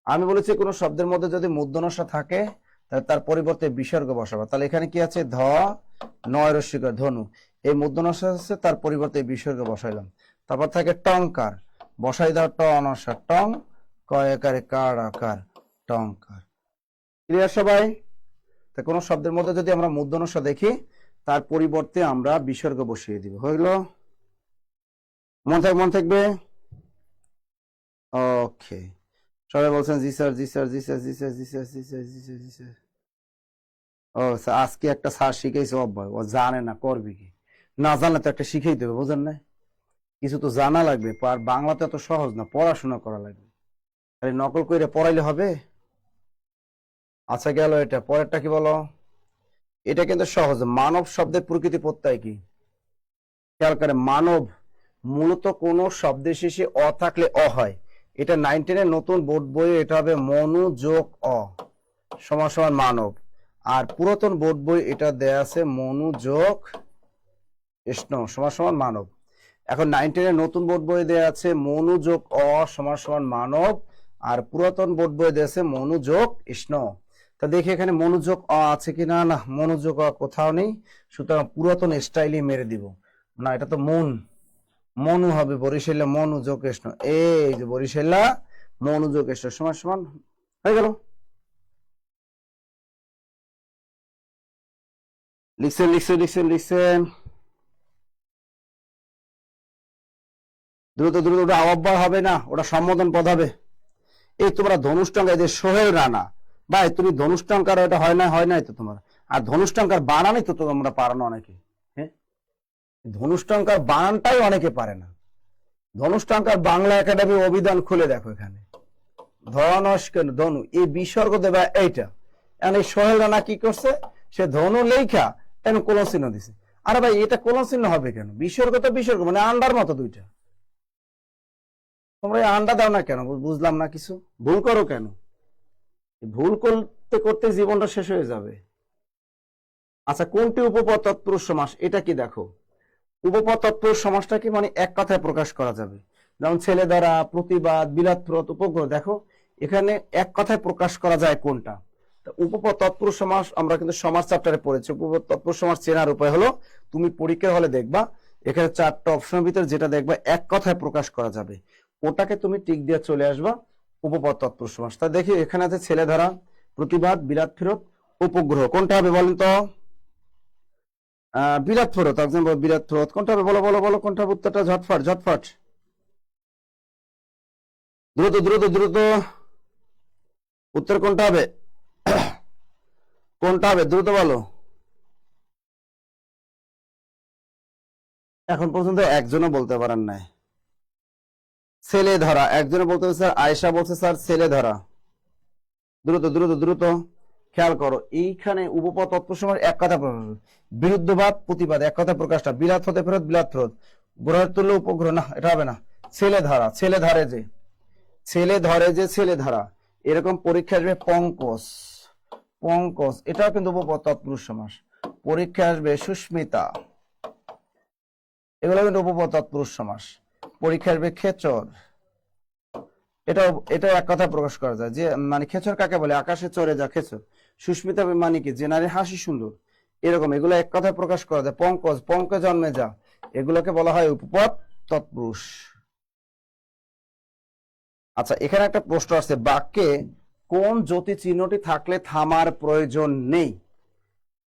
আমি বলেছি কোন শব্দের মধ্যে যদি মূর্ধন্য ষ থাকে তাহলে তার পরিবর্তে বিসর্গ বসাবো। তাহলে এখানে কি আছে? ধ নয় রস্যিকার ধনু, এই মূর্ধন্য ষ আছে, তার পরিবর্তে বিসর্গ বসাইলাম। তারপর থাকে টঙ্কার, বসাই দাও ট অনস্বর টং, কয়কারে কার আকার টঙ্কার। ক্লিয়ার সবাই? তা কোন শব্দের মধ্যে যদি আমরা মূর্ধন্য ষ দেখি তার পরিবর্তে আমরা বিসর্গ বসিয়ে দিব। হইল? মন থাকবে? ওকে, সবাই বলছেন জি স্যার, জি স্যার, জি স্যার, জি স্যার, জি স্যার, জি স্যার, জি স্যার, জি স্যার। ও আজকে একটা স্যার শিখাইছে অভ্যয়, ও জানে না করবে কি? না জানলে তো একটা শিখাই দেবে, বুঝেন না? কিছু তো জানা লাগবে। আর বাংলা তো এত সহজ না, পড়াশোনা করা লাগবে। খালি নকল করে পড়াইলে হবে? আচ্ছা গেল এটা। পরেরটা কি বলো? এটা কিন্তু সহজ। মানব শব্দের প্রকৃতি প্রত্যয় কি? খেয়াল করে, মানব মূলত কোন শব্দের শেষে অ থাকলে অ হয়। এটা 9 10 নতুন বোর্ড বইয়ে এটা হবে মনু যোগ অ সমান সমান মানব। আর পুরাতন বোর্ড বই এটা দেয়া আছে মনু যোগ কৃষ্ণ সমান সমান মানব। এখন 9 10 নতুন বোর্ড বই দেয়া আছে মনু যোগ অ সমান সমান মানব, আর পুরাতন বোর্ড বই দেয়া আছে মনু যোগ কৃষ্ণ। তা দেখি এখানে মনোযোগ অ আছে কিনা। না, মনোযোগ অ কোথাও নেই, সুতরাং পুরাতন স্টাইলই মেরে দিব। না, এটা তো মনু হবে, বরিশাল্লা মনু যোগ কৃষ্ণ। এই যে বরিশাল্লা মনু যোগ কৃষ্ণ সমান সমান হয়ে গেল। লিখছেন লিখছেন লিখছেন লিখছেন, দ্রুত দ্রুত। ওটা অব্যয় হবে না, ওটা সম্বোধন পদ হবে। এই তোমরা ধনুষ্টঙ্কার, এই যে সোহেল রানা ভাই, তুমি ধনুষ্টঙ্কার এটা হয় না, হয় নাই তো তোমার। আর ধনুষ্টঙ্কার বানানই তো তোমরা পারো না অনেকে। হ্যাঁ, ধনুষ্টঙ্কার বানানটাই অনেকে পারে না। ধনুষ্টঙ্কার বাংলা একাডেমি অভিধান খুলে দেখো, এখানে ধনস কেন ধনু, এই বিসর্গ দেবা এইটা। এখন এই সোহেল রানা কি করছে, সে ধনু লেখা এখন কোলন চিহ্ন দিছে। আরে ভাই এটা কোলন চিহ্ন হবে কেন, বিসর্গ তো বিসর্গ, মানে আন্ডার মতো দুইটা। তোমরা এই আন্ডা দাও না কেন, বুঝলাম না কিছু, ভুল করো কেন? ভুল করতে করতে জীবনটা শেষ হয়ে যাবে। আচ্ছা, কোনটি উপপদ তৎপুরুষ সমাস, এটা কি দেখো। উপপদ তৎপুরুষ সমাসটা কি মানে এক কথায় প্রকাশ করা যাবে, যেমন ছেলে দ্বারা, প্রতিবাদ, বিলাতপ্রত, উপগ্রহ। দেখো এখানে এক কথায় প্রকাশ করা যায় কোনটা। উপপদ তৎপুরুষ সমাস আমরা কিন্তু সমাস চ্যাপ্টারে পড়েছি। উপপদ তৎপুরুষ সমাস চেনার উপায় হলো, তুমি পরীক্ষার হলে দেখবা এখানে 4টা অপশনের ভিতরে যেটা দেখবা এক কথায় প্রকাশ করা যাবে, ওটাকে তুমি টিক দিয়ে চলে আসবা উপপদ তৎপুরুষ সমাস। তা দেখি এখানে আছে ছেলে ধারা, প্রতিবাদ, বিলাত ফেরত, উপগ্রহ। কোনটা হবে বলেন তো? বিলাত ফেরত। একজন বিলাত ফেরত কোনটা হবে, বলো বলো বলো, কোনটা হবে উত্তরটা? ঝটফট ঝটফট, দ্রুত দ্রুত দ্রুত, উত্তর কোনটা হবে? কোনটা হবে দ্রুত বলো। এখন পর্যন্ত একজনও বলতে পারেন নাই। ছেলে ধরা, একজনে বলতে স্যার আয়েশা বলছে স্যার ছেলে ধরা। দ্রুত দ্রুত দ্রুত, খেয়াল করো এইখানে উপপদ তৎপুরুষ এক কথা প্রকাশ, বিরুদ্ধবাদ, প্রতিবাদ, এক কথা প্রকাশটা, বিলাত হতে ফেরত, বিলাত ফেরত, গ্রহের তুল্য, উপগ্রহ, না এটা হবে না। ছেলে ধারা, ছেলে ধারে যে, ছেলে ধরে যে, ছেলে ধারা, এরকম পরীক্ষা আসবে পঙ্কজ, পঙ্কজ, এটাও কিন্তু উপপদ তৎপুরুষ সমাস। পরীক্ষা আসবে সুস্মিতা, এগুলো কিন্তু উপপদ তৎপুরুষ সমাস। পরীক্ষা আসবে খেচর, এটাও এক কথা প্রকাশ করা যায়, যে মানে খেচর কাকে বলে, আকাশে চড়ে যা খেচর। সুস্মিতা মানে কি, যে নারীর হাসি সুন্দর, এরকম এগুলো এক কথায় প্রকাশ করা যায়। পঙ্কজ, পঙ্কে জন্মে যা, এগুলোকে বলা হয় উপপদ তৎপুরুষ। আচ্ছা, এখানে একটা প্রশ্ন আছে, বাক্যে কোন জ্যোতি চিহ্নটি থাকলে থামার প্রয়োজন নেই।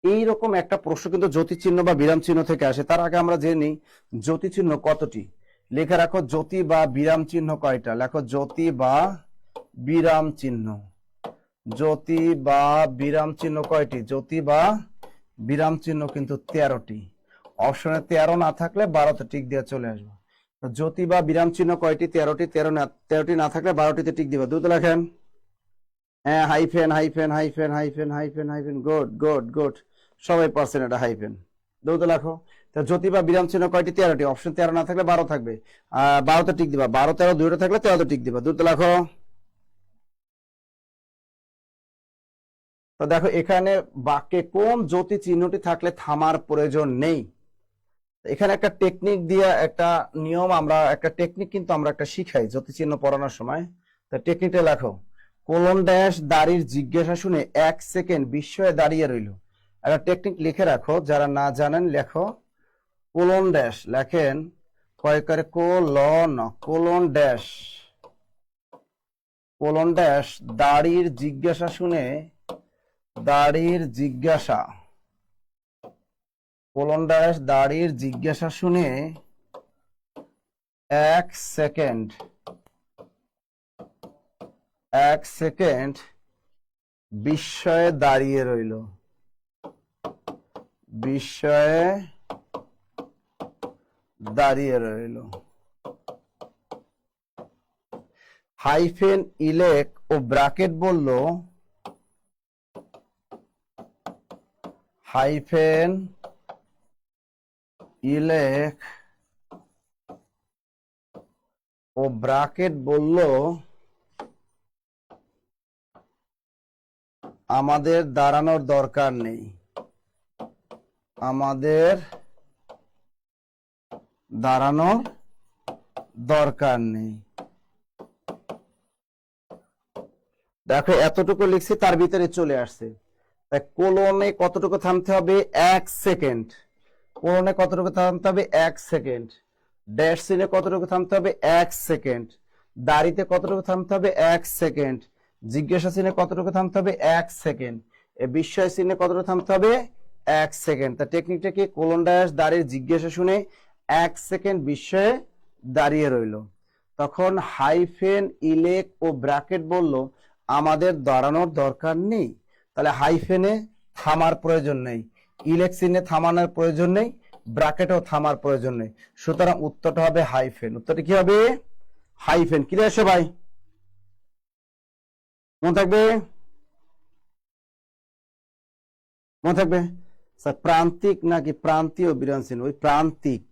এইরকম একটা প্রশ্ন কিন্তু জ্যোতি চিহ্ন বা বিরাম চিহ্ন থেকে আসে। তার আগে আমরা জেনে নিই জ্যোতি চিহ্ন কতটি। লেখা রাখো জ্যোতি বা বিরাম চিহ্ন কয়টা, লেখো জ্যোতি বা বিরাম চিহ্ন। জ্যোতি বা বিরাম চিহ্ন কয়টি? জ্যোতি বা বিরাম চিহ্ন কিন্তু 13টি। অপশনে 13 না থাকলে 12তে টিক দিয়ে চলে আসবে। জ্যোতি বা বিরাম চিহ্ন কয়টি? 13টি। 13টি না থাকলে 12টিতে টিক দিবা। দ্রুত লেখেন। হ্যাঁ, hyphen hyphen hyphen hyphen hyphen hyphen, good good good, সবাই পারছেন এটা হাইফেন। দ্রুত লেখো। তা জ্যোতি বা বিরাম চিহ্ন কয়টি? 13টি। অপশন 13 না থাকলে 12 থাকবে, 12তে টিক দিবা। 12 13 দুইটা থাকলে 13তে টিক দিবা। দ্রুত লেখো। তো দেখো এখানে বাক্যে কোন জ্যোতি চিহ্নটি থাকলে থামার প্রয়োজন নেই। এখানে একটা টেকনিক দিয়ে একটা নিয়ম, আমরা একটা টেকনিক কিন্তু আমরা একটা শিখাই জ্যোতি চিহ্ন পড়ানোর সময়। তা টেকনিকটা লেখো, কোলন ড্যাশ দাড়ির জিজ্ঞাসা শুনে 1 সেকেন্ড বিস্ময়ে দাঁড়িয়ে রইল। একটা টেকনিক লিখে রাখো, যারা না জানেন লেখো। কোলন ড্যাশ লেখেন কয় করে, colon, colon dash, colon dash দাড়ির জিজ্ঞাসা শুনে, দাড়ির জিজ্ঞাসা, কোলন ড্যাশ দাড়ির জিজ্ঞাসা শুনে 1 সেকেন্ড, 1 সেকেন্ড বিস্ময়ে দাঁড়িয়ে রইল, বিস্ময়ে দাঁড়িয়ে রইল। হাইফেন ইলেক ও ব্র্যাকেট বলল, হাইফেন ইলেক ও ব্র্যাকেট বলল আমাদের দাঁড়ানোর দরকার নেই, আমাদের দাঁড়ানোর দরকার নেই। দেখো এতটুকু লিখছি, তার ভিতরে চলে আসছে। তাই কোলনে কতটুকু থামতে হবে? 1 সেকেন্ড। কোলনে কতটুকু থামতে হবে? 1 সেকেন্ড। ড্যাশ চিহ্নে কতটুকু থামতে হবে? 1 সেকেন্ড। দাড়িতে কতটুকু থামতে হবে? 1 সেকেন্ড। জিজ্ঞাসা চিহ্নে কতটুকু থামতে হবে? 1 সেকেন্ড। এই বিস্ময় চিহ্নে কতটুকু থামতে হবে? 1 সেকেন্ড। তা টেকনিকটা কি? কোলন ড্যাশ দাড়ির জিজ্ঞাসা শুনে 1 সেকেন্ড বিস্ময়ে দাঁড়িয়ে রইল। তখন হাইফেন ইলেক ও ব্র্যাকেট বলল আমাদের দাঁড়ানোর দরকার নেই। তাহলে হাইফেনে থামার প্রয়োজন নেই, ইলেক চিহ্নে থামানোর প্রয়োজন নেই, ব্র্যাকেটেও থামার প্রয়োজন নেই। সুতরাং উত্তরটা হবে হাইফেন। উত্তরটা কি হবে? হাইফেন। ক্লিয়ার সবাই? মনে থাকবে, মনে থাকবে স্যার। প্রান্তিক নাকি প্রান্তীয় বিরাম চিহ্ন? ওই প্রান্তিক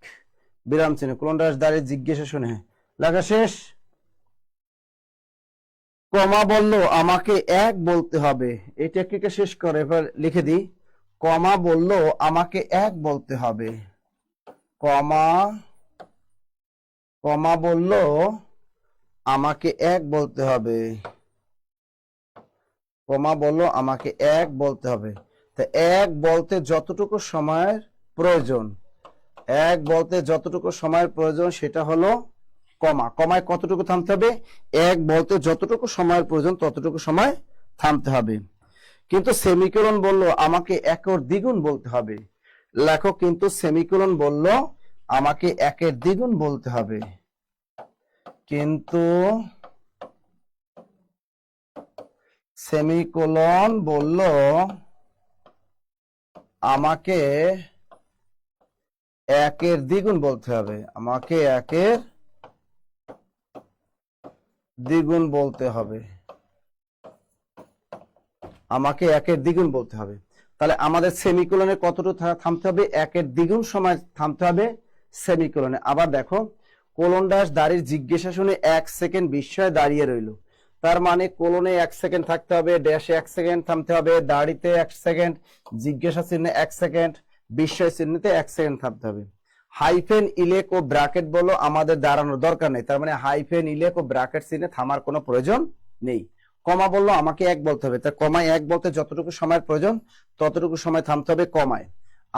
বিরাম চিহ্ন। কোলন্ডাস দাঁড়িয়ে জিজ্ঞাসা শুনে লেখা শেষ। কমা বললো আমাকে এক বলতে হবে, এই টেকনিকটা শেষ করে এবার লিখে দিই। কমা বললো আমাকে এক বলতে হবে। কমা, কমা বললো আমাকে এক বলতে হবে। কমা বললো আমাকে এক বলতে হবে। তা এক বলতে যতটুকু সময়ের প্রয়োজন, এক বলতে যতটুকু সময়ের প্রয়োজন সেটা হলো কমা। কমায় কতটুকু থামতে হবে? এক বলতে যতটুকু সময়ের প্রয়োজন ততটুকু সময় থামতে হবে। কিন্তু সেমিকোলন বললো আমাকে একের দ্বিগুণ বলতে হবে। লেখক কিন্তু সেমিকোলন বললো আমাকে একের দ্বিগুণ বলতে হবে, কিন্তু সেমিকোলন বলল আমাকে একের দ্বিগুণ বলতে হবে, আমাকে একের দ্বিগুণ বলতে হবে, আমাকে একের দ্বিগুণ বলতে হবে। তাহলে আমাদের সেমিকোলনে কতটুকু থামতে হবে? একের দ্বিগুণ সময় থামতে হবে সেমিকোলনে। আবার দেখো, কোলন ড্যাশ দাঁড়িয়ে জিজ্ঞাসা শুনে 1 সেকেন্ড বিস্ময়ে দাঁড়িয়ে রইল। তার মানে কোলনে 1 সেকেন্ড থাকতে হবে, ড্যাশে 1 সেকেন্ড থামতে হবে, দাড়িতে 1 সেকেন্ড, জিজ্ঞাসা চিহ্নে 1 সেকেন্ড, বিস্ময় চিহ্নতে 1 সেকেন্ড থামতে হবে। হাইফেন ইলেক ও ব্র্যাকেট বলো আমাদের দাঁড়ানোর দরকার নেই, তার মানে হাইফেন ইলেক ও ব্র্যাকেট চিহ্নে থামার কোনো প্রয়োজন নেই। কমা বললো আমাকে এক বলতে হবে, তার কমায় এক বলতে যতটুকু সময়ের প্রয়োজন ততটুকু সময় থামতে হবে কমায়।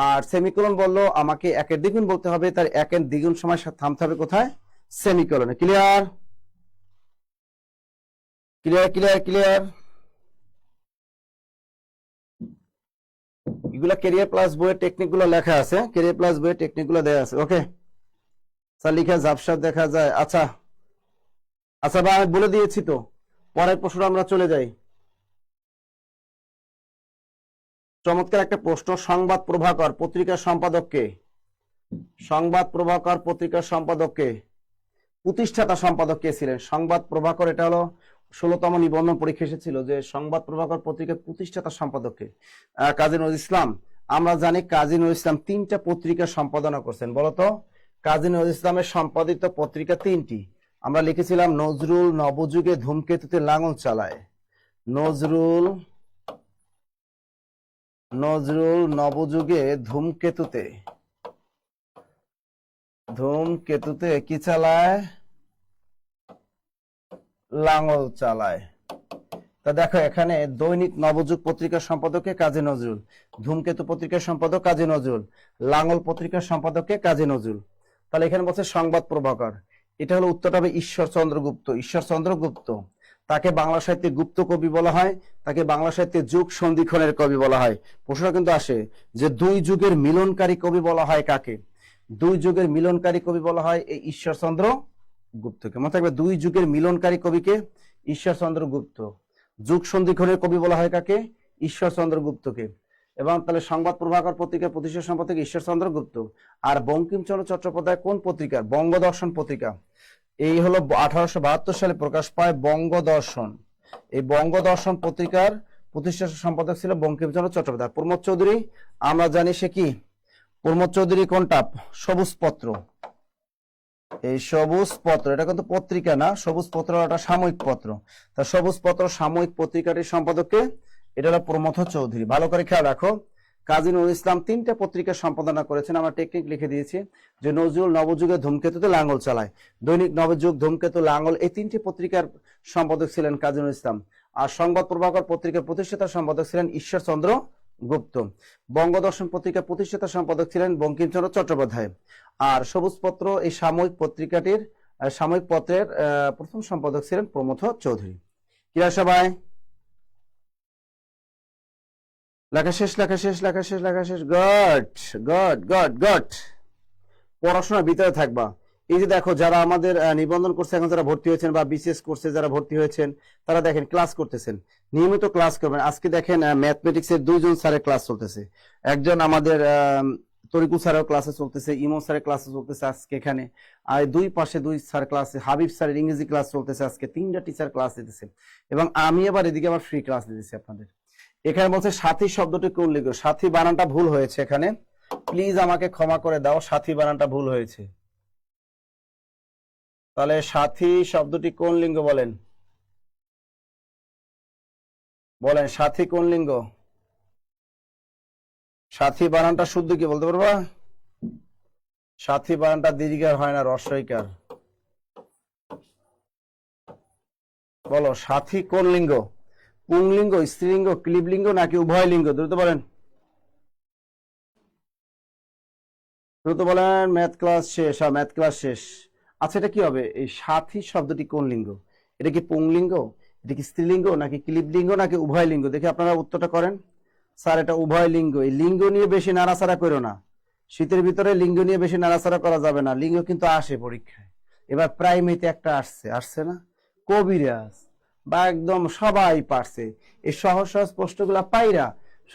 আর সেমিকোলন বললো আমাকে একের দ্বিগুণ বলতে হবে, তার একের দ্বিগুণ সময় থামতে হবে কোথায়? সেমিকোলনে। Clear clear clear clear. এগুলা ক্যারিয়ার প্লাস বইয়ের টেকনিক গুলো লেখা আছে, ক্যারিয়ার প্লাস বইয়ের টেকনিক গুলো দেওয়া আছে। ওকে স্যার, লিখে ঝাপসা দেখা যায়। আচ্ছা আচ্ছা ভাই, আমি বলে দিয়েছি তো, পরের প্রশ্ন আমরা চলে যাই। চমৎকার একটা প্রশ্ন। সংবাদ প্রভাকর পত্রিকার সম্পাদককে, সংবাদ প্রভাকর পত্রিকার সম্পাদককে, প্রতিষ্ঠাতা সম্পাদক কে ছিলেন? সংবাদ প্রভাকর, এটা হলো 16তম নিবন্ধন পরীক্ষা এসেছিল যে সংবাদ প্রভাকর পত্রিকার প্রতিষ্ঠাতা সম্পাদককে। কাজী নজরুল ইসলাম। আমরা জানি কাজী নজরুল ইসলাম 3টা পত্রিকা সম্পাদনা করছেন। বলতো কাজী নজরুল ইসলামের সম্পাদিত পত্রিকা 3টি। আমরা লিখেছিলাম নজরুল নবযুগে ধূমকেতুতে লাঙল চালায়, নজরুল, নজরুল নবযুগে ধূমকেতুতে, ধূমকেতুতে কি চালায়? লাঙল চালায়। তা দেখো এখানে দৈনিক নবযুগ পত্রিকার সম্পাদককে কাজী নজরুল, ধূমকেতু পত্রিকার সম্পাদক কাজী নজরুল, লাঙল পত্রিকার সম্পাদককে কাজী নজরুল। তাহলে এখানে বলছে সংবাদ প্রভাকর, এটা হলো উত্তরটা হবে ঈশ্বরচন্দ্র গুপ্ত। ঈশ্বরচন্দ্র গুপ্ত, তাকে বাংলা সাহিত্যে গুপ্ত কবি বলা হয়, তাকে বাংলা সাহিত্যে যুগ সন্ধিক্ষণের কবি বলা হয়। প্রশ্ন কিন্তু আসে যে দুই যুগের মিলনকারী কবি বলা হয় কাকে? দুই যুগের মিলনকারী কবি বলা হয় এই ঈশ্বরচন্দ্র গুপ্তকে। মনে থাকবে, দুই যুগের মিলনকারী কবিকে ঈশ্বরচন্দ্র গুপ্ত। যুগ সন্ধিক্ষণের কবি বলা হয় কাকে? ঈশ্বরচন্দ্র গুপ্তকে। এবং তাহলে সংবাদ প্রভাকর পত্রিকার প্রতিষ্ঠা সম্পাদক ঈশ্বরচন্দ্র গুপ্ত। আর বঙ্কিমচন্দ্র চট্টোপাধ্যায় কোন পত্রিকার? বঙ্গদর্শন পত্রিকা। এই হলো 1872 সালে প্রকাশ পায় বঙ্গদর্শন। এই বঙ্গদর্শন পত্রিকার প্রতিষ্ঠা সম্পাদক ছিল বঙ্কিমচন্দ্র চট্টোপাধ্যায়। প্রমোদ চৌধুরী, আমরা জানি সে কি? প্রমোদ চৌধুরী কোনটা? সবুজ পত্র। এই সবুজ পত্র, এটা কিন্তু পত্রিকা না, সবুজ পত্র একটা সাময়িক পত্র। তা সবুজ পত্র সাময়িক পত্রিকাটির সম্পাদককে, এটা হলো প্রমথ চৌধুরী। ভালো করে খেয়াল রাখো, কাজী নজরুল ইসলাম 3টা পত্রিকা সম্পাদনা করেছেন। আমরা টেকনিক লিখে দিয়েছি যে নজরুল নবযুগে ধূমকেতুতে লাঙ্গল চালায়, দৈনিক নবযুগ, ধূমকেতু, লাঙ্গল, এই 3টি পত্রিকার সম্পাদক ছিলেন কাজী নজরুল ইসলাম। আর সংবাদ প্রভাকর পত্রিকার প্রতিষ্ঠাতা সম্পাদক ছিলেন ঈশ্বরচন্দ্র গুপ্ত। বঙ্গদর্শন পত্রিকার প্রতিষ্ঠাতা সম্পাদক ছিলেন বঙ্কিমচন্দ্র চট্টোপাধ্যায়। আর সবুজ পত্র এই সাময়িক পত্রিকাটির সাময়িক পত্রের প্রথম সম্পাদক ছিলেন প্রমথ চৌধুরী। কি সবাই? লেখা শেষ, লেখা শেষ, লেখা শেষ, লেখা শেষ। God god god god. পড়াশোনার ভিতরে থাকবা। এই যে দেখো, যারা আমাদের নিবন্ধন করছে, এখন যারা ভর্তি হয়েছেন বা বিসিএস কোর্সে যারা ভর্তি হয়েছেন, তারা দেখেন ক্লাস করতেছেন, নিয়মিত ক্লাস করবেন। আজকে দেখেন ম্যাথমেটিক্সের 2জন স্যারের ক্লাস চলতেছে। একজন আমাদের তরিকুল স্যারের ক্লাসে চলতেছে, ইমো স্যারের ক্লাসে চলতেছে আজকে এখানে, আর দুই পাশে দুই স্যার ক্লাসে, হাবিব স্যারের ইংরেজি ক্লাস চলতেছে আজকে, 3টা টিচার ক্লাস দিতেছে, এবং আমি আবার এদিকে আবার ফ্রি ক্লাস দিতেছি আপনাদের। এখানে বলছে সাথী শব্দটি কোন লিঙ্গ? সাথী বানানটা ভুল হয়েছে এখানে, প্লিজ আমাকে ক্ষমা করে দাও, সাথী বানানটা ভুল হয়েছে। তাহলে সাথী শব্দটি কোন লিঙ্গ বলেন? বলেন সাথী কোন লিঙ্গ? সাথী বানানটা শুদ্ধ কি বলতে পারবা? সাথী বানানটা দীর্ঘার হয় না, রস্বইকার। বলো সাথী কোন লিঙ্গ? পুংলিঙ্গ, স্ত্রীলিঙ্গ, ক্লীবলিঙ্গ নাকি উভয় লিঙ্গ? দ্রুত বলেন, দ্রুত বলেন। ম্যাথ ক্লাস শেষ? হ্যাঁ, ম্যাথ ক্লাস শেষ। আচ্ছা, এটা কি হবে? এই সাথী শব্দটি কোন লিঙ্গ? এটা কি পুংলিঙ্গ, এটা কি স্ত্রীলিঙ্গ, নাকি ক্লীবলিঙ্গ, নাকি উভয় লিঙ্গ? দেখি আপনারা উত্তরটা করেন। স্যার এটা উভয় লিঙ্গ। এই লিঙ্গ নিয়ে বেশি নাড়াচাড়া করো না, শীতের ভিতরে লিঙ্গ নিয়ে বেশি নাড়াচাড়া করা যাবে না। লিঙ্গ কিন্তু আসে পরীক্ষায়, এবার প্রাইমারিতে একটা আসছে না, কবিরাজ বা একদম সবাই পারছে। এই সহজ সহজ প্রশ্নগুলা পাইরা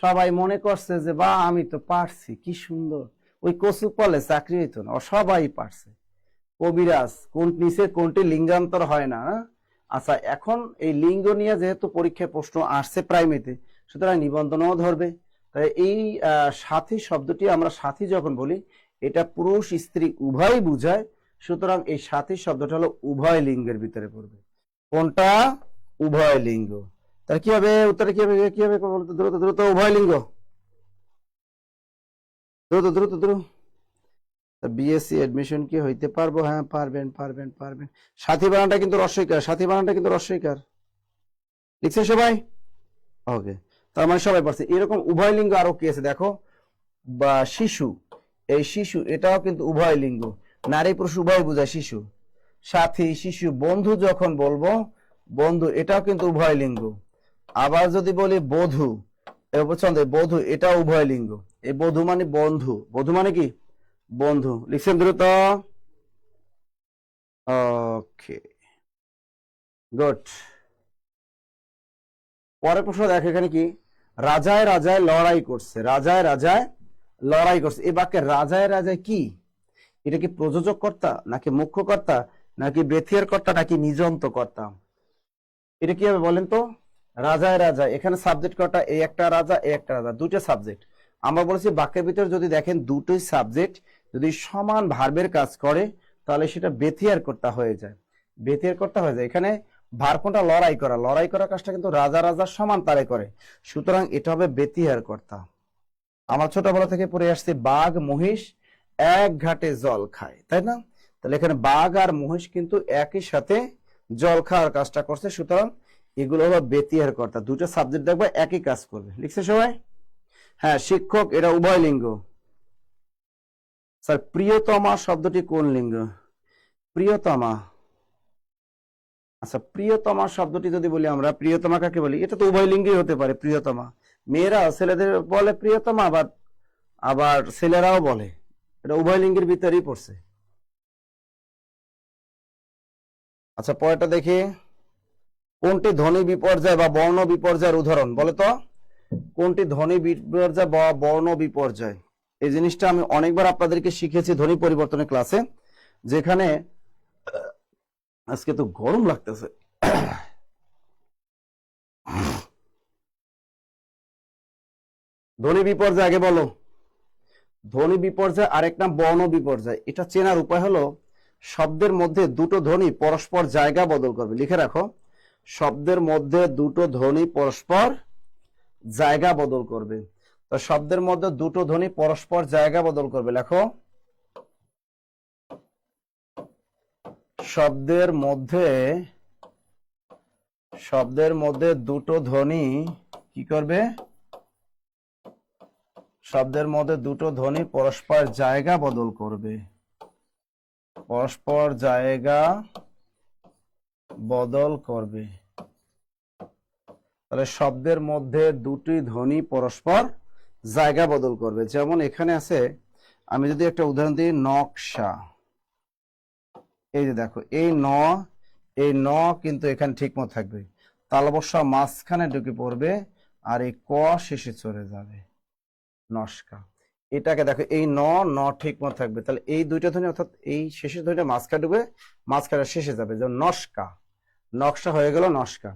সবাই মনে করছে যে বা আমি তো পারছি, কি সুন্দর, ওই কচু কলে চাকরি হইতো না, সবাই পারছে। কবিরাজ কোন নিচে কোনটি লিঙ্গান্তর হয় না। আচ্ছা, এখন এই লিঙ্গ নিয়ে যেহেতু পরীক্ষায় প্রশ্ন আসছে প্রাইমারিতে, সুতরাং নিবন্ধনও ধরবে। তাই এই সাথী শব্দটি আমরা সাথী যখন বলি, এটা পুরুষ স্ত্রী উভয় বুঝায়, সুতরাং এই সাথী শব্দটা হলো উভয় লিঙ্গের ভিতরে পড়বে। কোনটা? উভয় লিঙ্গ। তাহলে কি হবে উত্তরে? কি হবে বলতো? দ্রুত দ্রুত, উভয় লিঙ্গ, দ্রুত দ্রুত দ্রুত। বিএসসি এডমিশন কি হইতে পারবো? হ্যাঁ পারবেন, পারবেন, পারবেন। সাথী বানানটা কিন্তু রস্বইকার, সাথী বানানটা কিন্তু রস্বইকার। লিখছে সবাই? ওকে, তার মানে সবাই পারছে। এরকম উভয় লিঙ্গ আরো কি আছে দেখো, বা শিশু, এই শিশু এটাও কিন্তু উভয় লিঙ্গ, নারী পুরুষ উভয় বোঝায় শিশু। সাথী, শিশু, বন্ধু যখন বলবো, বন্ধু এটাও কিন্তু উভয় লিঙ্গ। আবার যদি বলি বধূ, পছন্দ বধূ, এটাও উভয় লিঙ্গ। এই বধূ মানে বন্ধু, বধূ মানে কি? বন্ধু। লিখছেন দ্রুত? ওকে, গুড। পরের প্রশ্ন দেখো, এখানে কি? রাজায় রাজায় লড়াই করছে, রাজায় রাজায় লড়াই করছে। এই বাক্যে রাজায় রাজায় কি? এটা কি প্রযোজক কর্তা, নাকি মুখ্য কর্তা, নাকি বেথিয়ার কর্তা, নাকি নিজন্ত কর্তা? এটা কি হবে বলেন তো? রাজায় রাজা, এখানে সাবজেক্ট কটা? এই একটা রাজা, এই একটা রাজা, দুটো সাবজেক্ট। আমরা বলেছি বাক্যের ভিতরে যদি দেখেন দুটোই সাবজেক্ট যদি সমান ভার্বের কাজ করে, তাহলে সেটা বেথিয়ার কর্তা হয়ে যায়, বেথিয়ার কর্তা হয়ে যায়। এখানে ভার কোনটা? লড়াই করা, লড়াই করার কাজটা কিন্তু রাজা রাজার সমান তারে করে, সুতরাং এটা হবে বেথিয়ার কর্তা। আমার ছোটবেলা থেকে পড়ে আসছে বাঘ মহিষ এক ঘাটে জল খায়, তাই না? তাহলে এখানে বাঘ আর মহিষ কিন্তু একই সাথে জল খাওয়ার কাজটা করছে, সুতরাং এগুলো হলো বেতিয়ার কর্তা। দুটো সাবজেক্ট দেখবে একই কাজ করবে। লিখছে সবাই? হ্যাঁ, শিক্ষক এটা উভয় লিঙ্গ। স্যার প্রিয়তমা শব্দটি কোন লিঙ্গ? প্রিয়তমা, আচ্ছা প্রিয়তমা শব্দটি যদি বলি আমরা, প্রিয়তমা কাকে বলি? এটা তো উভয় লিঙ্গই হতে পারে। প্রিয়তমা মেয়েরা ছেলেদের বলে প্রিয়তমা, আবার আবার ছেলেরাও বলে, এটা উভয় লিঙ্গের ভিতরেই পড়ছে। আচ্ছা পরেরটা দেখি, কোনটি ধ্বনি বিপর্যয় বা বর্ণ বিপর্যয়ের উদাহরণ? বলে তো, কোনটি ধ্বনি বিপর্যয় বা বর্ণ বিপর্যয়? এই জিনিসটা আমি অনেকবার আপনাদেরকে শিখেছি ধ্বনি পরিবর্তনের ক্লাসে, যেখানে আজকে তো গরম লাগতেছে। ধ্বনি বিপর্যয় আগে বলো। ধ্বনি বিপর্যয় আরেক নাম বর্ণ বিপর্যয়। এটা চেনার উপায় হলো, শব্দের মধ্যে দুটো ধ্বনি পরস্পর জায়গা বদল করবে। লিখে রাখো, শব্দের মধ্যে দুটো ধ্বনি পরস্পর জায়গা বদল করবে। তো শব্দের মধ্যে দুটো ধ্বনি পরস্পর জায়গা বদল করবে, লেখো। শব্দের মধ্যে দুটো ধ্বনি কি করবে? শব্দের মধ্যে দুটো ধ্বনি পরস্পর জায়গা বদল করবে, পরস্পর জায়গা বদল করবে। তাহলে শব্দের মধ্যে দুটি ধ্বনি পরস্পর জায়গা বদল করবে। যেমন এখানে আছে, আমি যদি একটা উদাহরণ দিই, নকশা। এই যে দেখো, এই ন কিন্তু এখানে ঠিক মতো থাকবে, তালবস্যা মাঝখানে ঢুকে পড়বে, আর এই ক শেষে চলে যাবে, নস্কা। এটাকে দেখো এই ন ন ঠিক মতো থাকবে, তাহলে এই দুইটা ধ্বনি অর্থাৎ এই শেষের ধ্বনিটা মাঝখানে ঢুকবে, মাঝখানে শেষে যাবে, যেমন নস্কা, নকশা হয়ে গেল নস্কা।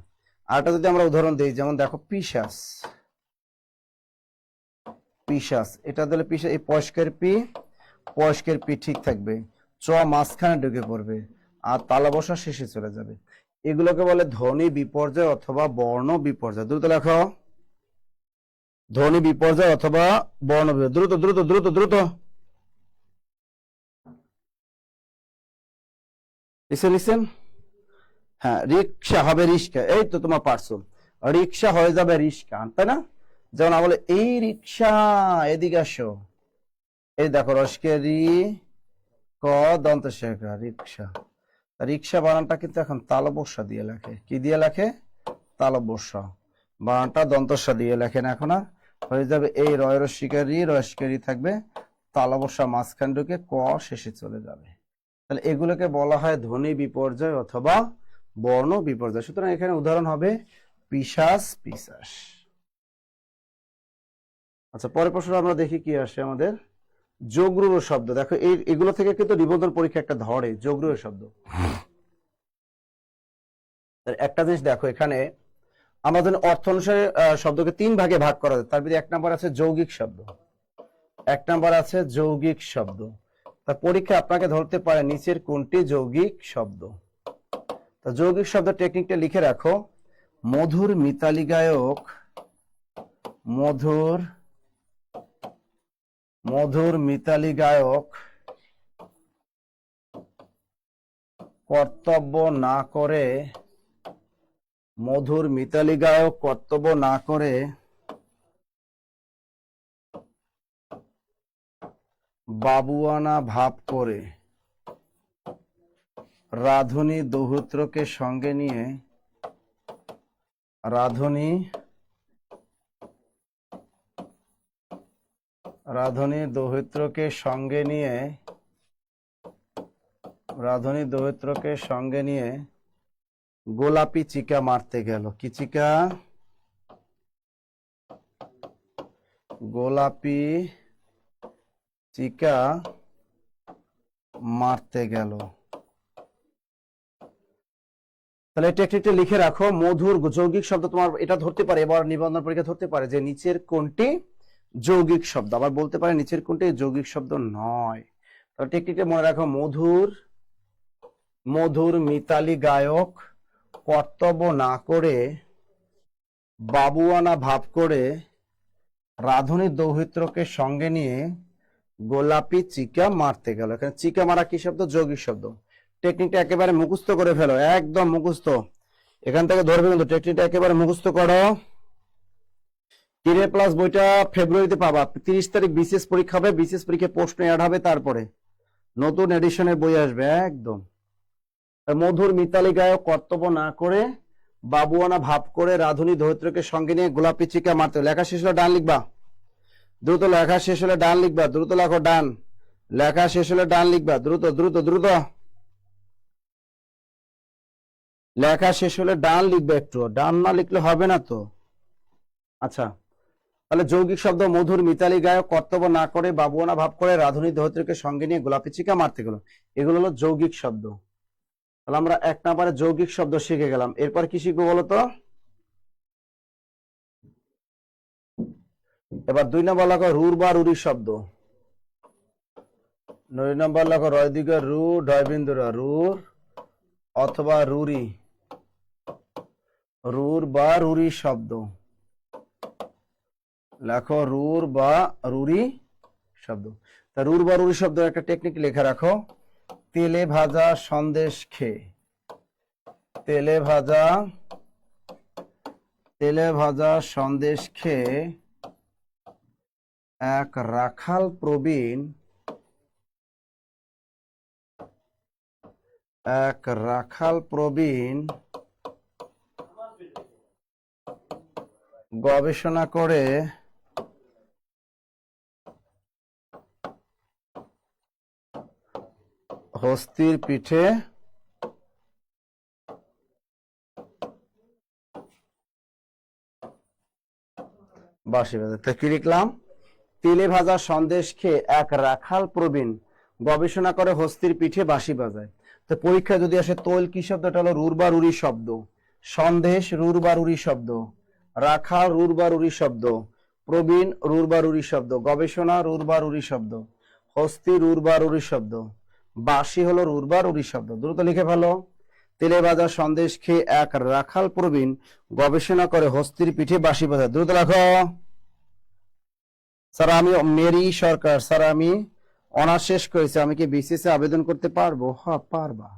আরটা যদি আমরা উদাহরণ দিই, যেমন দেখো পিশাস, পিশাস, এটা দিলে পিশাস, এই পয়স্কের পি, পয়স্কের পি ঠিক থাকবে, চ মাঝখানে ঢুকে পড়বে, আর তালা বসা শেষে চলে যাবে। এগুলোকে বলে ধ্বনি বিপর্যয় অথবা বর্ণ বিপর্যয়। দ্রুত লেখো, ধ্বনি বিপর্যয় অথবা বর্ণ বিপর্যয়। দ্রুত দ্রুত দ্রুত দ্রুত, লিসেন লিসেন। হ্যাঁ, রিক্সা হবে রিস্কা, এই তো তোমার পারছো। রিক্সা হয়ে যাবে রিস্কা, তাই না? যেমন বলে এই রিক্সা, এদিকে আসো, এই দেখো রসকে রি, ক দন্ত শেখা, রিক্সা। রিক্সা বানানটা কিন্তু এখন তালবস্যা দিয়ে লেখে, কি দিয়ে লেখে? তালবস্যা। বানানটা দন্তস্যা দিয়ে লেখেন এখন, আর হয়ে যাবে এই রয় রসিকারি, রসকারি থাকবে, তালবস্যা মাঝখান ঢুকে ক শেষে চলে যাবে। তাহলে এগুলোকে বলা হয় ধ্বনি বিপর্যয় অথবা বর্ণ বিপর্যয়। সুতরাং এখানে উদাহরণ হবে পিশাস, পিশাস। আচ্ছা, পরের প্রশ্ন আমরা দেখি কি আসে আমাদের। যোগরূঢ় শব্দ, দেখো এই এগুলো থেকে কিন্তু নিবন্ধন পরীক্ষা একটা ধরে যোগরূঢ় শব্দ। একটা জিনিস দেখো, এখানে আমাদের অর্থ অনুসারে শব্দকে তিন ভাগে ভাগ করা যায়। তার ভিতরে এক নাম্বার আছে যৌগিক শব্দ, এক নাম্বার আছে যৌগিক শব্দ। তার পরীক্ষা আপনাকে ধরতে পারে নিচের কোনটি যৌগিক শব্দ। তা যৌগিক শব্দ টেকনিকটা লিখে রাখো, মধুর মিতালি গায়ক, মধুর, মধুর মিতালি গায়ক কর্তব্য না করে, মধুর মিতালি গায়ক কর্তব্য না করে বাবুয়ানা ভাব করে রাধুনী দৌহিত্রকে সঙ্গে নিয়ে, রাধুনী, রাধুনী দৌহিত্রকে সঙ্গে নিয়ে, রাধুনী দৌহিত্রকে সঙ্গে নিয়ে গোলাপি চিকা মারতে গেল। কি চিকা? গোলাপি চিকা মারতে গেল। তাহলে টেকনিকটা লিখে রাখো, মধুর যৌগিক শব্দ তোমার এটা ধরতে পারে, এবার নিবন্ধন পরীক্ষা ধরতে পারে যে নিচের কোনটি যৌগিক শব্দ, আবার বলতে পারে নিচের কোনটি যৌগিক শব্দ নয়। তাহলে টেকনিকটা মনে রাখো, মধুর, মধুর মিতালি গায়ক কর্তব্য না করে বাবুয়ানা ভাব করে রাধুনী দৌহিত্রকে সঙ্গে নিয়ে গোলাপি চিকা মারতে গেল। এখানে চিকা মারা কি শব্দ? যৌগিক শব্দ। টেকনিকটা একেবারে মুখস্থ করে ফেলো, একদম মুখস্থ, এখান থেকে ধরবে কিন্তু টেকনিকটা একেবারে মুখস্থ করো। কিরে প্লাস বইটা ফেব্রুয়ারিতে পাবা, 30 তারিখ বিসিএস পরীক্ষা হবে, বিসিএস পরীক্ষা প্রশ্ন অ্যাড হবে, তারপরে নতুন এডিশনের বই আসবে একদম। মধুর মিতালি গায়ক কর্তব্য না করে বাবুয়ানা ভাব করে রাধুনী দৌহিত্রকে সঙ্গে নিয়ে গোলাপি চিকা মারতে। লেখা শেষ হলে ডান লিখবা, দ্রুত লেখা শেষ হলে ডান লিখবা, দ্রুত লেখো ডান, লেখা শেষ হলে ডান লিখবা, দ্রুত দ্রুত দ্রুত লেখা শেষ হলে ডান লিখবে, একটু ডান না লিখলে হবে না তো। আচ্ছা, তাহলে যৌগিক শব্দ মধুর মিতালি গায়ক কর্তব্য না করে বাবুয়ানা ভাব করে রাধুনী দৌহিত্রকে সঙ্গে নিয়ে গোলাপি চিকা মারতে গেল, এগুলো হলো যৌগিক শব্দ। তাহলে আমরা এক নাম্বারে যৌগিক শব্দ শিখে গেলাম। এরপর কি শিখবো বলতো? এবার 2 নম্বর লেখো রুর বা রুরি শব্দ। 9 নম্বর লেখো রয় দিকে রু, ঢয় বিন্দুরা, রুর অথবা রুরি, রুর বা রুরি শব্দ। লেখো রুর বা রুরি শব্দ। তা রুর বা রুরি শব্দ একটা টেকনিক লেখা রাখো, তেলে ভাজা সন্দেশ খেয়ে, তেলে ভাজা, তেলে ভাজা সন্দেশ খেয়ে এক রাখাল প্রবীণ, এক রাখাল প্রবীণ গবেষণা করে হস্তির পিঠে বাঁশি বাজে। তা কি লিখলাম? তেলে ভাজা সন্দেশ খেয়ে এক রাখাল প্রবীণ গবেষণা করে হস্তির পিঠে বাঁশি বাজায়। তো পরীক্ষা যদি আসে তৈল কি শব্দ, এটা হলো রুর বা রুরি শব্দ, সন্দেশ রুর বা রুরি শব্দ, রাখাল রুর বা রুরি শব্দ, প্রবীণ রুর বা রুরি শব্দ, গবেষণা রুর বা রুরি শব্দ, হস্তি রুর বা রুরি শব্দ, বাঁশি হলো রুর বা রুরি শব্দ। দ্রুত লিখে ফেলো। তেলে ভাজা সন্দেশ খেয়ে এক রাখাল প্রবীণ গবেষণা করে হস্তির পিঠে বাঁশি বাজায়। দ্রুত লেখো। স্যার আমি মেরি সরকার, স্যার আমি অনার্স শেষ করেছি, আমি কি বিসিএস আবেদন করতে পারবো? হ্যাঁ পারবা।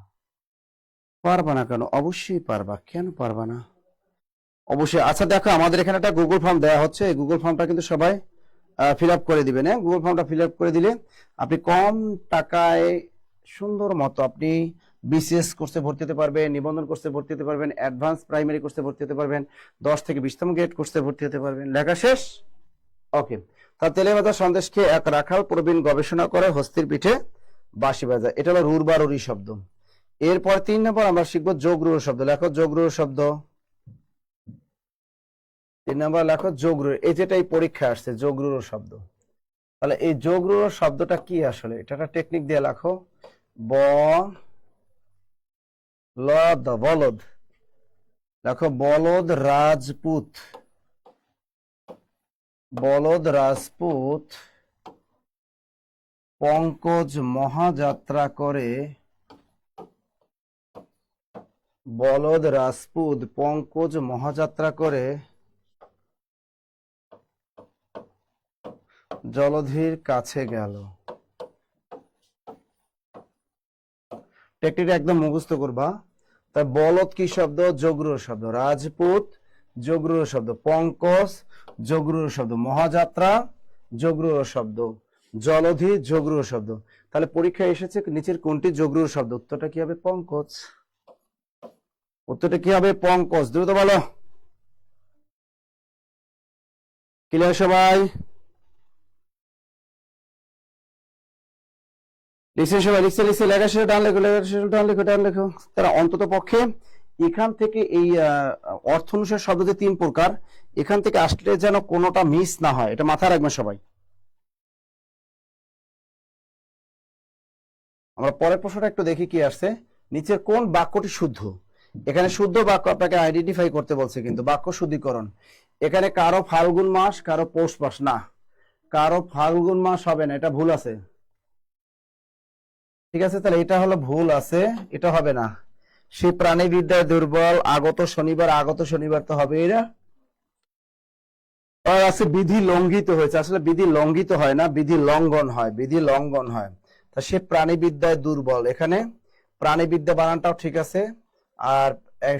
পারবা না কেন? অবশ্যই পারবা, কেন পারবা না? অবশ্যই। আচ্ছা দেখো, আমাদের এখানে একটা গুগল ফর্ম দেওয়া হচ্ছে, এই গুগল ফর্মটা কিন্তু সবাই ফিল আপ করে দিবেন। হ্যাঁ, গুগল ফর্মটা ফিল আপ করে দিলে আপনি কম টাকায় সুন্দর মতো আপনি বিসিএস কোর্সে ভর্তি হতে পারবেন, নিবন্ধন কোর্সে ভর্তি হতে পারবেন, অ্যাডভান্স প্রাইমারি কোর্সে ভর্তি হতে পারবেন, 10 থেকে 20তম গ্রেড কোর্সে ভর্তি হতে পারবেন। লেখা শেষ? ওকে। তা তেলে ভাজা সন্দেশ খেয়ে এক রাখাল প্রবীণ গবেষণা করে হস্তির পিঠে বাঁশি বাজায়, এটা হলো রুর বা রুরি শব্দ। এরপর 3 নম্বর আমরা শিখবো যোগ রুর শব্দ। লেখো যোগ রুর শব্দ। 3 নম্বর লেখো যোগ রুর, এই যেটাই পরীক্ষা আসছে যোগ রুর শব্দ। তাহলে এই যোগ রুর শব্দটা কি আসলে, এটা একটা টেকনিক দিয়ে লেখো। ব লদ বলদ, লেখো বলদ রাজপুত, বলদ রাজপুত পঙ্কজ মহাযাত্রা করে, বলদ রাজপুত পঙ্কজ মহাযাত্রা করে জলধির কাছে গেল। টেকনিকটা একদম মুখস্থ করবা। তাই বলদ কি শব্দ? যোগরূঢ় শব্দ। রাজপুত যোগরূঢ় শব্দ, পঙ্কজ যোগরূঢ় শব্দ, মহাযাত্রা যোগরূঢ় শব্দ, জলধি যোগরূঢ় শব্দ। তাহলে পরীক্ষায় এসেছে নিচের কোনটি যোগরূঢ় শব্দ? উত্তরটা কি হবে? পঙ্কজ। উত্তরটা কি হবে? পঙ্কজ। দ্রুত বলো। ক্লিয়ার সবাই? লিখছে সবাই? লিখছে লিখছে, লেখা শেষে ডান লেখো, লেখা শেষে ডান লেখো, ডান লেখো। তারা অন্তত পক্ষে এখান থেকে এই অর্থ অনুসারে শব্দ যে 3 প্রকার, এখান থেকে আসলে যেন কোনোটা মিস না হয়, এটা মাথায় রাখবেন সবাই। আমরা পরের প্রশ্নটা একটু দেখি কি আসছে। নিচের কোন বাক্যটি শুদ্ধ? এখানে শুদ্ধ বাক্য আপনাকে আইডেন্টিফাই করতে বলছে, কিন্তু বাক্য শুদ্ধিকরণ। এখানে কারো ফাল্গুন মাস, কারো পৌষ মাস, না কারো ফাল্গুন মাস হবে না, এটা ভুল আছে। ঠিক আছে, তাহলে এটা হলো ভুল আছে, এটা হবে না। সে প্রাণীবিদ্যায় দুর্বল, আগত শনিবার, আগত শনিবার তো হবে এরা। আর আছে বিধি লঙ্ঘিত হয়েছে, আসলে বিধি লঙ্ঘিত হয় না, বিধি লঙ্ঘন হয়, বিধি লঙ্ঘন হয়। তা সে প্রাণীবিদ্যায় দুর্বল, এখানে প্রাণীবিদ্যা বানানটাও ঠিক আছে। আর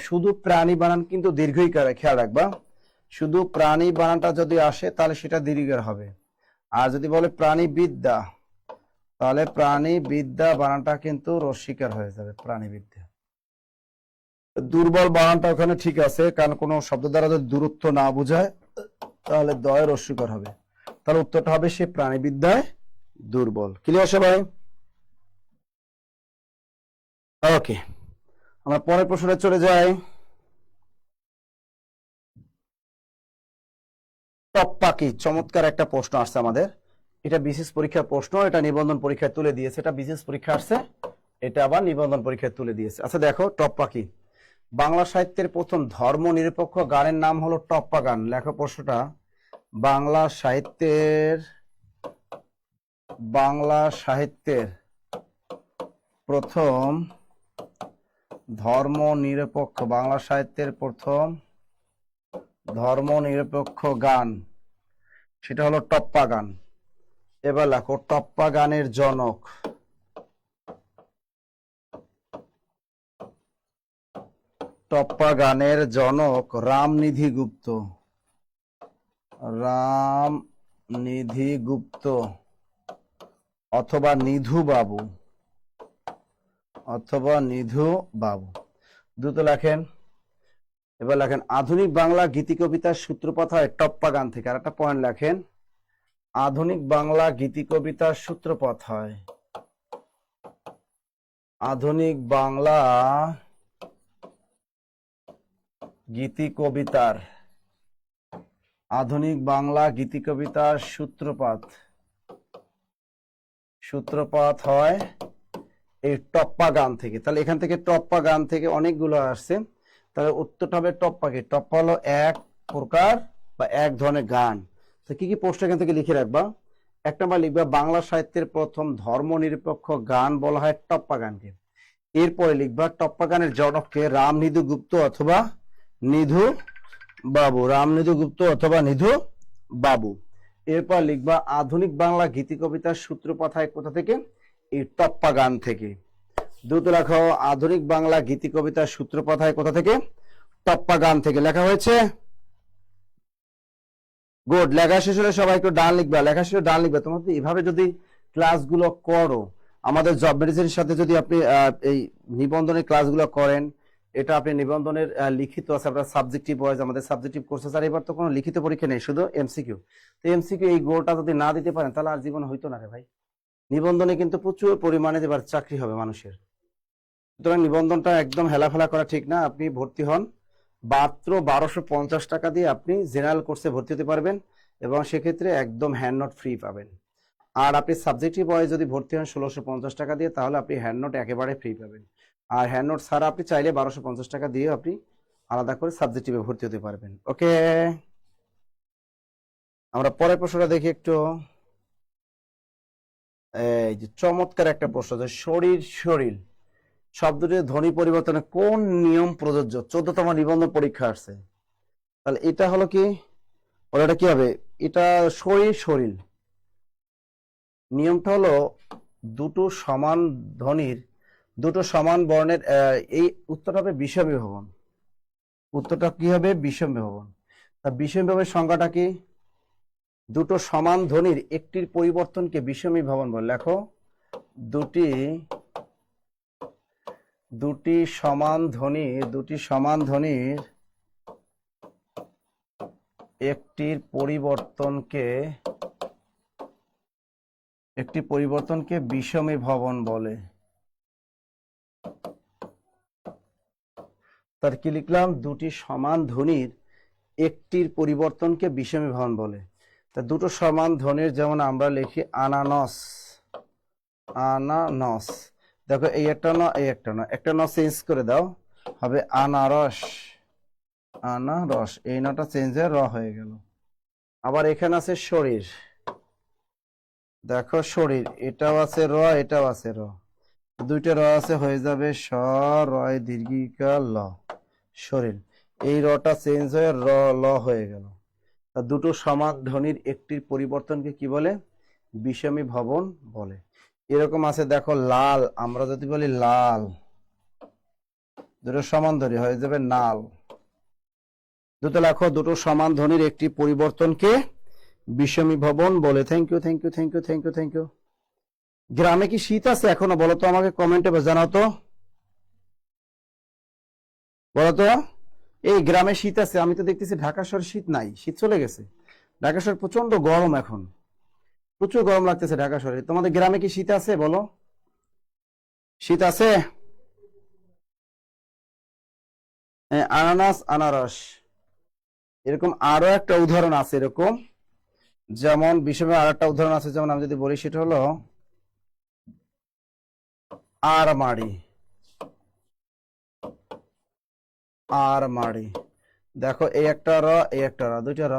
শুধু প্রাণী বানান কিন্তু দীর্ঘই করে, খেয়াল রাখবা। শুধু প্রাণী বানানটা যদি আসে তাহলে সেটা দীর্ঘের হবে। আর যদি বলে প্রাণীবিদ্যা, তাহলে প্রাণীবিদ্যা বানানটা কিন্তু রস্বীকার হয়ে যাবে, প্রাণীবিদ্যা। দুর্বল বানানটা ওখানে ঠিক আছে, কারণ কোনো শব্দ দ্বারা যদি দূরত্ব না বোঝায় তাহলে দয়ের অস্বীকার হবে। তাহলে উত্তরটা হবে সে প্রাণীবিদ্যায় দুর্বল। ক্লিয়ার সবাই? ওকে, আমরা পরের প্রশ্নে চলে যাই। টপ্পা কি? চমৎকার একটা প্রশ্ন আসছে আমাদের। এটা বিশেষ পরীক্ষার প্রশ্ন, এটা নিবন্ধন পরীক্ষায় তুলে দিয়েছে। এটা বিশেষ পরীক্ষা আসছে, এটা আবার নিবন্ধন পরীক্ষায় তুলে দিয়েছে। আচ্ছা দেখো, টপ্পা কি? বাংলা সাহিত্যের প্রথম ধর্ম নিরপেক্ষ গানের নাম হলো টপ্পা গান। লেখো প্রশ্নটা। বাংলা সাহিত্যের প্রথম ধর্ম নিরপেক্ষ, বাংলা সাহিত্যের প্রথম ধর্ম নিরপেক্ষ গান, সেটা হলো টপ্পা গান। এবার লেখো টপ্পা গানের জনক। টপ্পা গানের জনক রামনিধি গুপ্ত, রামনিধি গুপ্ত অথবা নিধু বাবু, অথবা নিধু বাবু। দ্রুত লেখেন। এবার লেখেন আধুনিক বাংলা গীতি কবিতার সূত্রপাত হয় টপ্পা গান থেকে। আর একটা পয়েন্ট লেখেন, আধুনিক বাংলা গীতি কবিতার সূত্রপাত হয়, আধুনিক বাংলা গীতি কবিতার আধুনিক বাংলা গীতি কবিতার সূত্রপাত হয় এই টপ্পা গান থেকে। তাহলে এখান থেকে টপ্পা গান থেকে অনেকগুলো আসছে, তাহলে উত্তরটা হবে টপ্পা। কি টপ্পা হলো এক প্রকার বা এক ধরনের গান। তো কি কি প্রশ্ন এখান থেকে লিখে রাখবা। এক নম্বর লিখবা বাংলা সাহিত্যের প্রথম ধর্মনিরপেক্ষ গান বলা হয় টপ্পা গানকে। এরপরে লিখবা টপ্পা গানের জনককে রামনিধু গুপ্ত অথবা নিধু বাবু, রামনিধু গুপ্ত অথবা নিধু বাবু। এরপর লিখবা আধুনিক বাংলা গীতি কবিতার সূত্রপাত হয় কোথা থেকে, এই টপ্পা গান থেকে। দ্রুত লেখো, আধুনিক বাংলা গীতি কবিতার সূত্রপাত হয় কোথা থেকে, টপ্পা গান থেকে। লেখা হয়েছে? গুড। লেখা শেষ হলে সবাই একটু ডান লিখবা, লেখা শেষে ডান লিখবা। তোমরা এভাবে যদি ক্লাসগুলো করো, আমাদের জব মেডিসিনের সাথে যদি আপনি এই নিবন্ধনের ক্লাসগুলো করেন, এটা আপনি নিবন্ধনের লিখিত আছে, আপনার সাবজেক্টিভ ওয়াইজ আমাদের সাবজেক্টিভ কোর্সেস। আর এবার তো কোনো লিখিত পরীক্ষা নেই, শুধু এমসিকিউ। তো এমসিকিউ এই গোলটা যদি না দিতে পারেন তাহলে আর জীবন হইতো না রে ভাই। নিবন্ধনে কিন্তু প্রচুর পরিমাণে এবার চাকরি হবে মানুষের। সুতরাং নিবন্ধনটা একদম হেলাফেলা করা ঠিক না। আপনি ভর্তি হন, মাত্র 1250 টাকা দিয়ে আপনি জেনারেল কোর্সে ভর্তি হতে পারবেন, এবং সেক্ষেত্রে একদম হ্যান্ড নোট ফ্রি পাবেন। আর আপনি সাবজেক্টিভ ওয়াইজ যদি ভর্তি হন 1650 টাকা দিয়ে, তাহলে আপনি হ্যান্ড নোট একেবারে ফ্রি পাবেন। আর হ্যান্ড নোট ছাড়া আপনি চাইলে 1250 টাকা দিয়ে আপনি আলাদা করে সাবজেক্টিভে ভর্তি হতে পারবেন। ওকে, আমরা পরের প্রশ্নটা দেখি একটু। এই যে চমৎকার একটা প্রশ্ন, যে শরীর শরীর শব্দটির ধ্বনি পরিবর্তনে কোন নিয়ম প্রযোজ্য? 14তম নিবন্ধন পরীক্ষা আসছে। তাহলে এটা হলো কি, ওটা কি হবে, এটা শরীর শরীর নিয়মটা হলো দুটো সমান ধ্বনির, দুটো সমান বর্ণের, এই উত্তরটা হবে বিষম বিভবন। উত্তরটা কি হবে, বিষম বিভবন। তা বিষম বিভবের সংজ্ঞাটা কি, দুটো সমান ধ্বনির একটির পরিবর্তনকে বিষম বিভবন বলে। লেখো, দুটি সমান ধ্বনির একটি পরিবর্তনকে বিষমী ভবন বলে। তার কি লিখলাম, দুটি সমান ধ্বনির একটির পরিবর্তনকে বিষমী ভবন বলে। তা দুটো সমান ধ্বনির যেমন আমরা লিখি আনানস, আনানস। দেখো এই একটা ন, এই একটা ন, একটা ন চেঞ্জ করে দাও, হবে আনারস, আনারস। এই নটা চেঞ্জ হয়ে র হয়ে গেল। আবার এখানে আছে শরীর, দেখো শরীর, এটাও আছে র, এটাও আছে র, দুইটা র আছে, হয়ে যাবে স রয় দীর্ঘিকা ল, শরীর। এই রটা চেঞ্জ হয়ে র ল হয়ে গেল। দুটো সমান ধ্বনির একটির পরিবর্তনকে কি বলে, বিষমী ভবন বলে। এরকম আছে, দেখো লাল, আমরা যদি বলি লাল, দুটো সমান ধ্বনি হয়ে যাবে নাল। দুটো লেখো, দুটো সমান ধ্বনির একটি পরিবর্তনকে বিষমী ভবন বলে। Thank you, thank you, thank you, thank you, thank you. গ্রামে কি শীত আছে এখনো? বলো তো আমাকে, কমেন্টে জানাও তো, বলো তো। এই গ্রামে শীত আছে? আমি তো দেখতেছি ঢাকা শহরে শীত নাই, শীত চলে গেছে। ঢাকা শহর প্রচন্ড গরম, এখন প্রচুর গরম লাগতেছে ঢাকা শহরে। তোমাদের গ্রামে কি শীত আছে? বলো, শীত আছে? আনানাস, আনারস। এরকম আরো একটা উদাহরণ আছে, এরকম যেমন বিষমে আর একটা উদাহরণ আছে, যেমন আমি যদি বলি, সেটা হলো আরমারি, আরমারি। দেখো এই একটা র, এই একটা র, দুইটা র,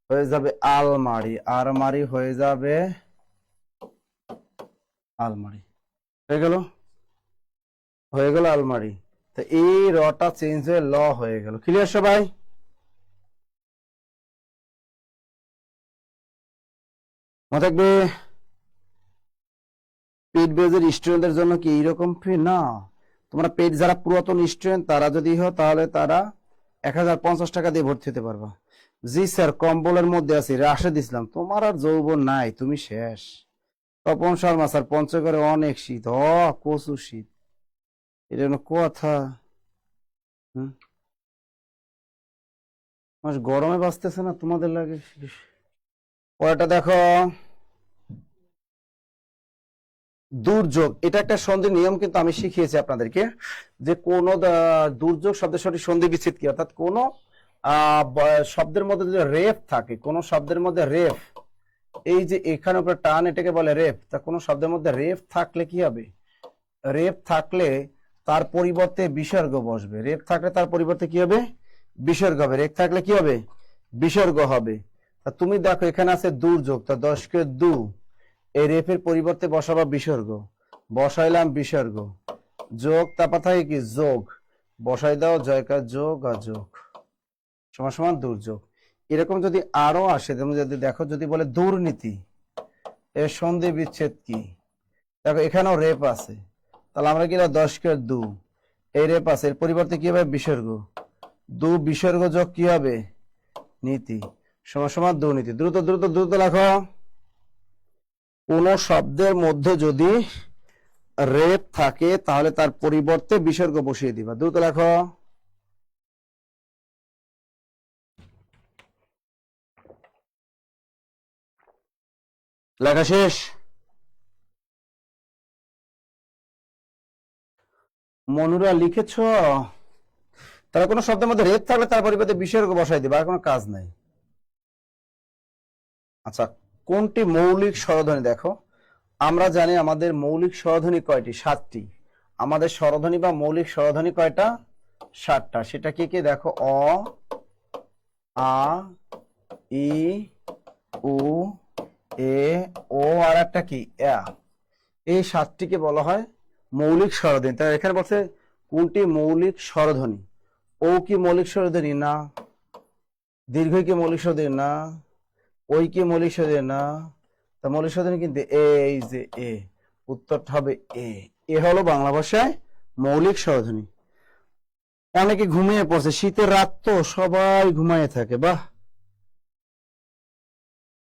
হয়ে যাবে আলমারি, আরমারি হয়ে যাবে আলমারি, হয়ে গেল আলমারি। তো এই রটা চেঞ্জ হয়ে ল হয়ে গেল। ক্লিয়ার সবাই? মনে থাকবে। পেড বেজের স্টুডেন্টদের জন্য কি এইরকম ফি না? তোমরা পেড যারা পুরাতন স্টুডেন্ট তারা যদি হয়, তাহলে তারা 1050 টাকা দিয়ে ভর্তি হতে পারবা। জি স্যার, কম্বলের মধ্যে আছি, রাশেদ ইসলাম। তোমার আর যৌবন নাই, তুমি শেষ। তপন শর্মা স্যার, পঞ্চগড়ে অনেক শীত, কচু শীত। এটা কথা। গরমে বাঁচতেছে না, তোমাদের লাগে। পরেরটা দেখো, দুর্যোগ। এটা একটা সন্ধি নিয়ম, কিন্তু আমি শিখিয়েছি আপনাদেরকে, যে কোন দুর্যোগ শব্দের সঠিক সন্ধি বিচ্ছেদ কি, অর্থাৎ কোন শব্দের মধ্যে যদি রেফ থাকে, কোন শব্দের মধ্যে রেফ, এই যে এখানে উপরে টান, এটাকে বলে রেফ। তা কোন শব্দের মধ্যে রেফ থাকলে কি হবে? রেফ থাকলে তার পরিবর্তে বিসর্গ বসবে। রেফ থাকলে তার পরিবর্তে কি হবে? বিসর্গ হবে। রেফ থাকলে কি হবে? বিসর্গ হবে। তা তুমি দেখো এখানে আছে দুর্যোগ, তা 10 কে 2, এই রেফের পরিবর্তে বসাবা বিসর্গ, বসাইলাম বিসর্গ, যোগ, তারপর থাকে কি যোগ, বসাই দাও জয়কার যোগ আর যোগ সমান সমান দুর্যোগ। এরকম যদি আরো আসে, তুমি যদি দেখো, যদি বলে দুর্নীতি, এর সন্ধি বিচ্ছেদ কি, দেখো এখানেও রেপ আছে, তাহলে আমরা কি 10 কে 2, এই রেপ আছে, এর পরিবর্তে কি হবে? বিসর্গ, 2 বিসর্গ যোগ কি হবে? নীতি সমান সমান দুর্নীতি। দ্রুত দ্রুত দ্রুত লেখো। কোন শব্দের মধ্যে যদি রেপ থাকে তাহলে তার পরিবর্তে বিসর্গ বসিয়ে দিবা। দ্রুত লেখো। লেখা শেষ? মনুরা লিখেছ? তাহলে কোন শব্দের মধ্যে রেপ থাকলে তার পরিবর্তে বিসর্গ বসাই দিবা, আর কোনো কাজ নাই। আচ্ছা, কোনটি মৌলিক স্বরধ্বনি? দেখো আমরা জানি আমাদের মৌলিক স্বরধ্বনি কয়টি? 7টি। আমাদের স্বরধ্বনি বা মৌলিক স্বরধ্বনি কয়টা? 7টা। সেটা কি কি? দেখো, অ, আ, ই, উ, এ, ও, আর একটা কি? এ। এই 7টিকে বলা হয় মৌলিক স্বরধ্বনি। তাই এখানে বলছে কোনটি মৌলিক স্বরধ্বনি? ও কি মৌলিক স্বরধ্বনি? না। দীর্ঘ কি মৌলিক স্বরধ্বনি? না। ওই কি মৌলিক স্বরধ্বনি? না। তা মৌলিক স্বরধ্বনি কিন্তু এই যে এ, উত্তরটা হবে এ। এ হলো বাংলা ভাষায় মৌলিক স্বরধ্বনি। অনেকে ঘুমিয়ে পড়ছে, শীতের রাত তো সবাই ঘুমায় থাকে। বাহ,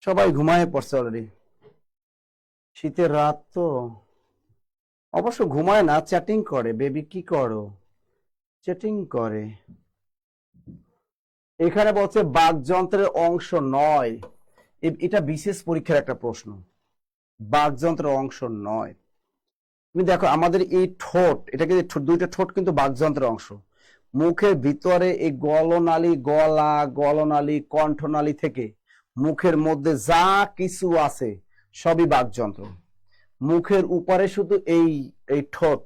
সবাই ঘুমায় পড়ছে অলরেডি। শীতের রাত তো অবশ্য ঘুমায় না, চ্যাটিং করে। বেবি কি করো? চ্যাটিং করে। এখানে বলছে বাকযন্ত্রের অংশ নয়। এটা বিশেষ পরীক্ষার একটা প্রশ্ন। বাকযন্ত্রের অংশ নয়। তুমি দেখো আমাদের এই ঠোঁট, এটা কিন্তু দুইটা ঠোঁট কিন্তু বাকযন্ত্রের অংশ। মুখের ভিতরে এই গলনালী, গলা, গলনালী, কণ্ঠনালী থেকে মুখের মধ্যে যা কিছু আছে সবই বাকযন্ত্র। মুখের উপরে শুধু এই এই ঠোঁট,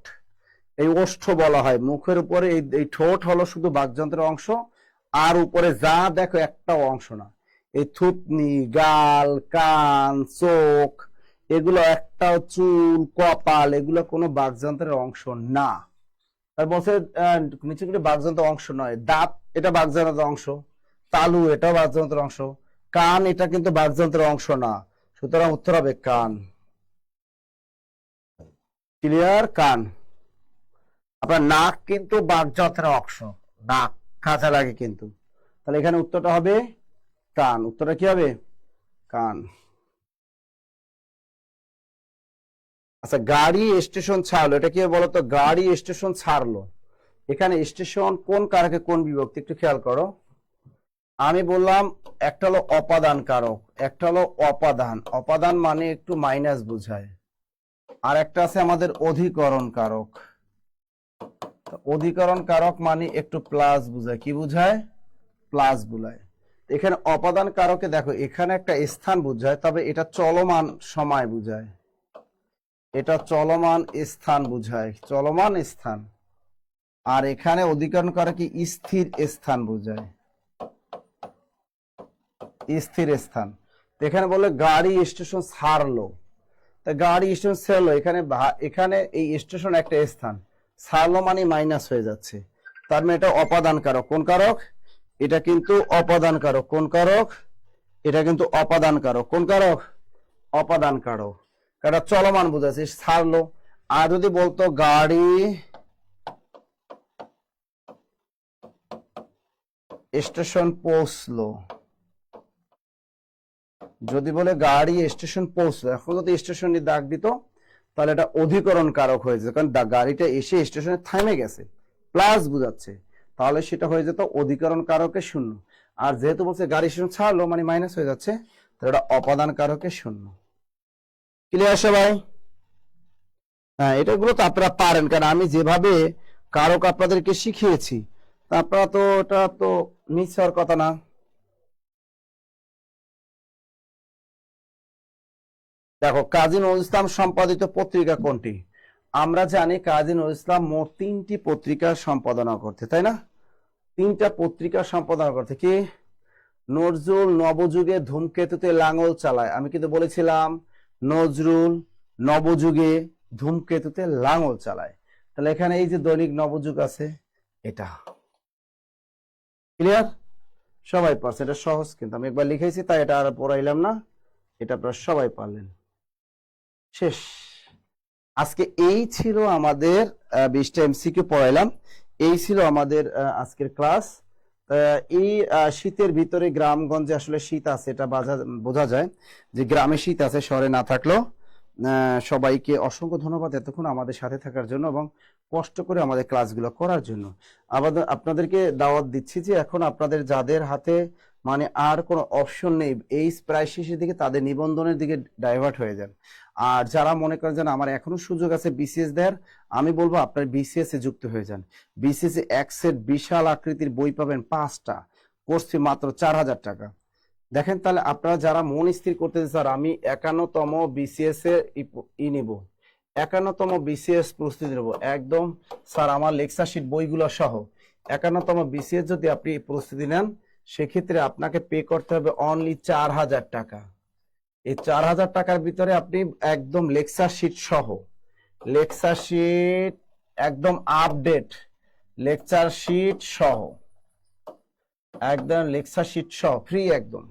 এই ওষ্ঠ বলা হয়। মুখের উপরে এই ঠোঁট হলো শুধু বাকযন্ত্রের অংশ, আর উপরে যা দেখো একটাও অংশ না। এই থুতনি, গাল, কান, চোখ, এগুলো একটাও, চুল, কপাল, এগুলো কোনো বাকযন্ত্রের অংশ না। তার বলছে নিচে করে বাকযন্ত্রের অংশ নয়। দাঁত এটা বাকযন্ত্রের অংশ, তালু এটাও বাকযন্ত্রের অংশ, কান এটা কিন্তু বাকযন্ত্রের অংশ না। সুতরাং উত্তর হবে কান। ক্লিয়ার? কান। আপনার নাক কিন্তু বাকযন্ত্রের অংশ, নাক কাজে লাগে কিন্তু। তাহলে এখানে উত্তরটা হবে কান। উত্তরটা কি হবে? কান। আচ্ছা, গাড়ি স্টেশন ছাড়লো, এটা কি বলতো? গাড়ি স্টেশন ছাড়লো, এখানে স্টেশন কোন কারকে কোন বিভক্তি একটু খেয়াল করো। আমি বললাম একটা হলো অপাদান কারক, একটা হলো অপাদান। অপাদান মানে একটু মাইনাস বোঝায়। আর একটা আছে আমাদের অধিকরণ কারক। অধিকরণ কারক মানে একটু প্লাস বোঝায়। কি বোঝায়? প্লাস বোঝায়। এখানে অপাদান কারকে দেখো এখানে একটা স্থান বোঝায়, তবে এটা চলমান সময় বোঝায়। এটা চলমান স্থান বোঝায়, চলমান স্থান। আর এখানে অধিকরণ কারকে স্থির স্থান বোঝায়, স্থির স্থান। এখানে বলে গাড়ি স্টেশন ছাড়লো, তা গাড়ি স্টেশন ছাড়লো, এখানে এখানে এই স্টেশন একটা স্থান, ছাড়লো মানে মাইনাস হয়ে যাচ্ছে। তার মানে এটা অপাদান কারক। কোন কারক? এটা কিন্তু অপাদান কারক। কোন কারক? এটা কিন্তু অপাদান কারক। কোন কারক? অপাদান কারক। এটা চলমান বোঝাচ্ছে, ছাড়লো। আর যদি বলতো গাড়ি স্টেশন পৌঁছলো, যদি বলে গাড়ি স্টেশন পৌঁছলো, এখন যদি স্টেশনে দাগ দিত তাহলে এটা অধিকরণ কারক হয়ে যেত, কারণ গাড়িটা এসে স্টেশনে থেমে গেছে, প্লাস বুঝাচ্ছে, তাহলে সেটা হয়ে যেত অধিকরণ কারকে শূন্য। আর যেহেতু বলছে গাড়ি স্টেশন ছাড়লো মানে মাইনাস হয়ে যাচ্ছে, তাহলে এটা অপাদান কারকে শূন্য। ক্লিয়ার সবাই? হ্যাঁ, এটাগুলো তো আপনারা পারেন, কারণ আমি যেভাবে কারক আপনাদেরকে শিখিয়েছি তা আপনারা তো এটা তো মিস হওয়ার কথা না। দেখো, কাজী নজরুল ইসলাম সম্পাদিত পত্রিকা কোনটি? আমরা জানি কাজী নজরুল ইসলাম মোট 3টি পত্রিকা সম্পাদনা করতে, তাই না? 3টা পত্রিকা সম্পাদনা করতে। কি? নজরুল নবযুগে ধূমকেতুতে লাঙল চালায়, আমি কিন্তু বলেছিলাম নজরুল নবযুগে ধূমকেতুতে লাঙল চালায়। তাহলে এখানে এই যে দৈনিক নবযুগ আছে, এটা ক্লিয়ার? সবাই পারছে, এটা সহজ, কিন্তু আমি একবার লিখেছি তাই এটা আর পড়াইলাম না, এটা আপনারা সবাই পারলেন। শেষ। আজকে এই ছিল আমাদের 20টা এমসিকিউ পড়াইলাম, এই ছিল আমাদের আজকের ক্লাস। এই শীতের ভিতরে গ্রামগঞ্জে আসলে শীত আছে, এটা বোঝা যায় যে গ্রামে শীত আছে, শহরে না থাকলেও। সবাইকে অসংখ্য ধন্যবাদ এতক্ষণ আমাদের সাথে থাকার জন্য এবং কষ্ট করে আমাদের ক্লাসগুলো করার জন্য। আপনাদেরকে দাওয়াত দিচ্ছি যে এখন আপনাদের যাদের হাতে মানে আর কোনো অপশন নেই, এই প্রায় শেষের দিকে, তাদের নিবন্ধনের দিকে ডাইভার্ট হয়ে যান। আর যারা মনে করেন যে আমার এখনো সুযোগ আছে বিসিএস দেওয়ার, আমি বলবো আপনার বিসিএস এ যুক্ত হয়ে যান। বিসিএস এ এক সেট বিশাল আকৃতির বই পাবেন 5টা, কোর্স ফি মাত্র 4000 টাকা। দেখেন, তাহলে আপনারা যারা মন স্থির করতেছে স্যার আমি 51তম বিসিএস এর নিব, 51তম বিসিএস প্রস্তুতি নেব, একদম স্যার আমার লেকচার শিট বইগুলো সহ 51তম বিসিএস যদি আপনি প্রস্তুতি নেন, সেক্ষেত্রে আপনাকে পে করতে হবে অনলি 4000 টাকা। এই 4000 টাকার ভিতরে আপনি একদম লেকচার শিট সহ, লেকচার শিট একদম আপডেট লেকচার শিট সহ, একদম লেকচার শিট সহ ফ্রি একদম।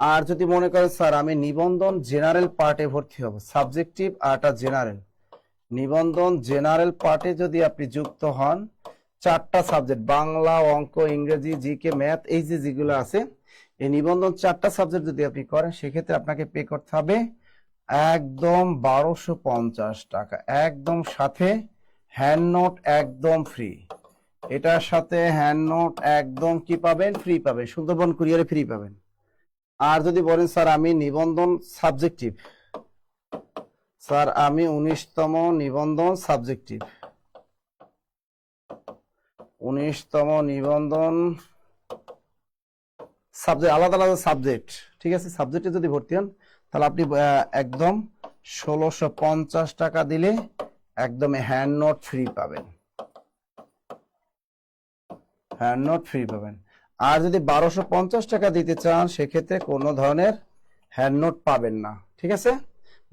আর যদি মনে করেন স্যার আমি নিবন্ধন জেনারেল পার্টে ভর্তি হব, সাবজেক্টিভ আরটা জেনারেল, নিবন্ধন জেনারেল পার্টে যদি আপনি যুক্ত হন, 4টা সাবজেক্ট বাংলা, অঙ্ক, ইংরেজি, জিকে, ম্যাথ, এই যে যেগুলো আছে, এই নিবন্ধন 4টা সাবজেক্ট যদি আপনি করেন, সেক্ষেত্রে আপনাকে পে করতে হবে একদম 1250 টাকা, একদম সাথে হ্যান্ড নোট একদম ফ্রি। এটার সাথে হ্যান্ড নোট একদম কি পাবেন? ফ্রি পাবেন, সুন্দরবন কুরিয়ারে ফ্রি পাবেন। আর যদি বলেন স্যার আমি নিবন্ধন সাবজেক্টিভ, স্যার আমি 19তম নিবন্ধন সাবজেক্টিভ, 19তম নিবন্ধন সাবজেক্ট, আলাদা আলাদা সাবজেক্ট, ঠিক আছে, সাবজেক্টে যদি ভর্তি হন, তাহলে আপনি একদম 1650 টাকা দিলে একদম হ্যান্ড নোট ফ্রি পাবেন, হ্যান্ড নোট ফ্রি পাবেন। আর যদি 1250 টাকা দিতে চান, সেক্ষেত্রে কোনো ধরনের হ্যান্ড নোট পাবেন না, ঠিক আছে?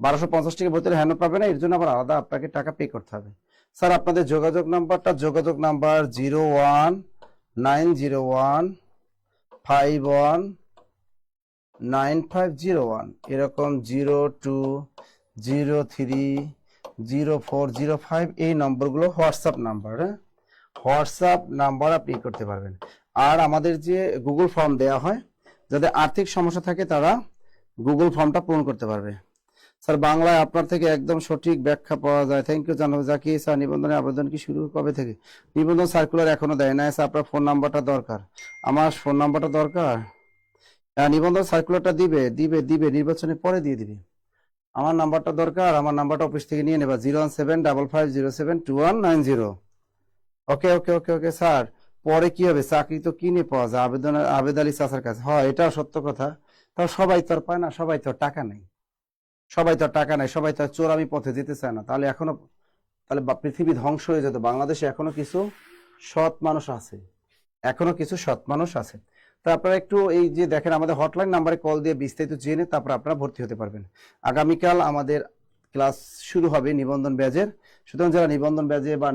1250 টাকা ভর্তি হ্যান্ড নোট পাবেন না, এর জন্য আবার আলাদা আপনাকে টাকা পে করতে হবে। স্যার আপনাদের যোগাযোগ নাম্বারটা, যোগাযোগ নাম্বার 01901519501, এরকম 02030405, এই নম্বরগুলো হোয়াটসঅ্যাপ নাম্বার, হ্যাঁ, হোয়াটসঅ্যাপ নাম্বার আপনি করতে পারবেন। আর আমাদের যে গুগল ফর্ম দেয়া হয়, যাদের আর্থিক সমস্যা থাকে তারা গুগল ফর্মটা পূরণ করতে পারবে। স্যার বাংলায় আপনার থেকে একদম সঠিক ব্যাখ্যা পাওয়া যায়, থ্যাংক ইউ জানাবো। জাকি স্যার নিবন্ধনের আবেদন কি শুরু কবে থেকে? নিবন্ধন সার্কুলার এখনো দেয় না স্যার, আপনার ফোন নাম্বারটা দরকার। আমার ফোন নাম্বারটা দরকার? নিবন্ধন সার্কুলারটা দিবে দিবে দিবে নির্বাচনের পরে দিয়ে দিবে। আমার নাম্বারটা দরকার, আমার নাম্বারটা অফিস থেকে নিয়ে নেবা, 01755072190। ওকে ওকে ওকে ওকে স্যার, পরে কি হবে? চাকরি তো কিনে পাওয়া যায় আবেদ আলী চাচার কাছে, হয় এটাও সত্য কথা। তাও সবাই তো আর পায় না, সবাই তো টাকা নেই, সবাই তো টাকা নেই, সবাই তো চোরামি পথে যেতে চায় না। তাহলে এখনো, তাহলে পৃথিবী ধ্বংস হয়ে যেত। বাংলাদেশে এখনো কিছু সৎ মানুষ আছে, এখনো কিছু সৎ মানুষ আছে। তা আপনারা একটু এই যে দেখেন, আমাদের হটলাইন নাম্বারে কল দিয়ে বিস্তারিত জেনে তারপর আপনারা ভর্তি হতে পারবেন। আগামীকাল আমাদের ক্লাস শুরু হবে নিবন্ধন ব্যাচের। সুতরাং যারা নিবন্ধন ব্যাচে বা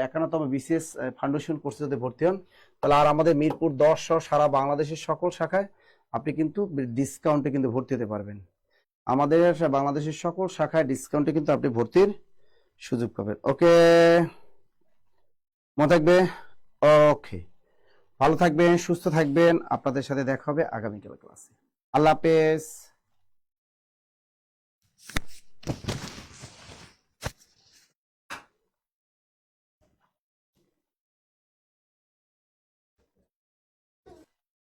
51তম বিসিএস ফাউন্ডেশন কোর্সে যদি ভর্তি হন, তাহলে আর আমাদের মিরপুর 10 সহ সারা বাংলাদেশের সকল শাখায় আপনি কিন্তু ডিসকাউন্টে কিন্তু ভর্তি হতে পারবেন। আমাদের বাংলাদেশের সকল শাখায় ডিসকাউন্টে কিন্তু আপনি ভর্তির সুযোগ পাবেন। ওকে, মনে থাকবে। ওকে, ভালো থাকবেন, সুস্থ থাকবেন। আপনাদের সাথে দেখা হবে আগামীকাল ক্লাসে। আল্লাহ হাফেজ।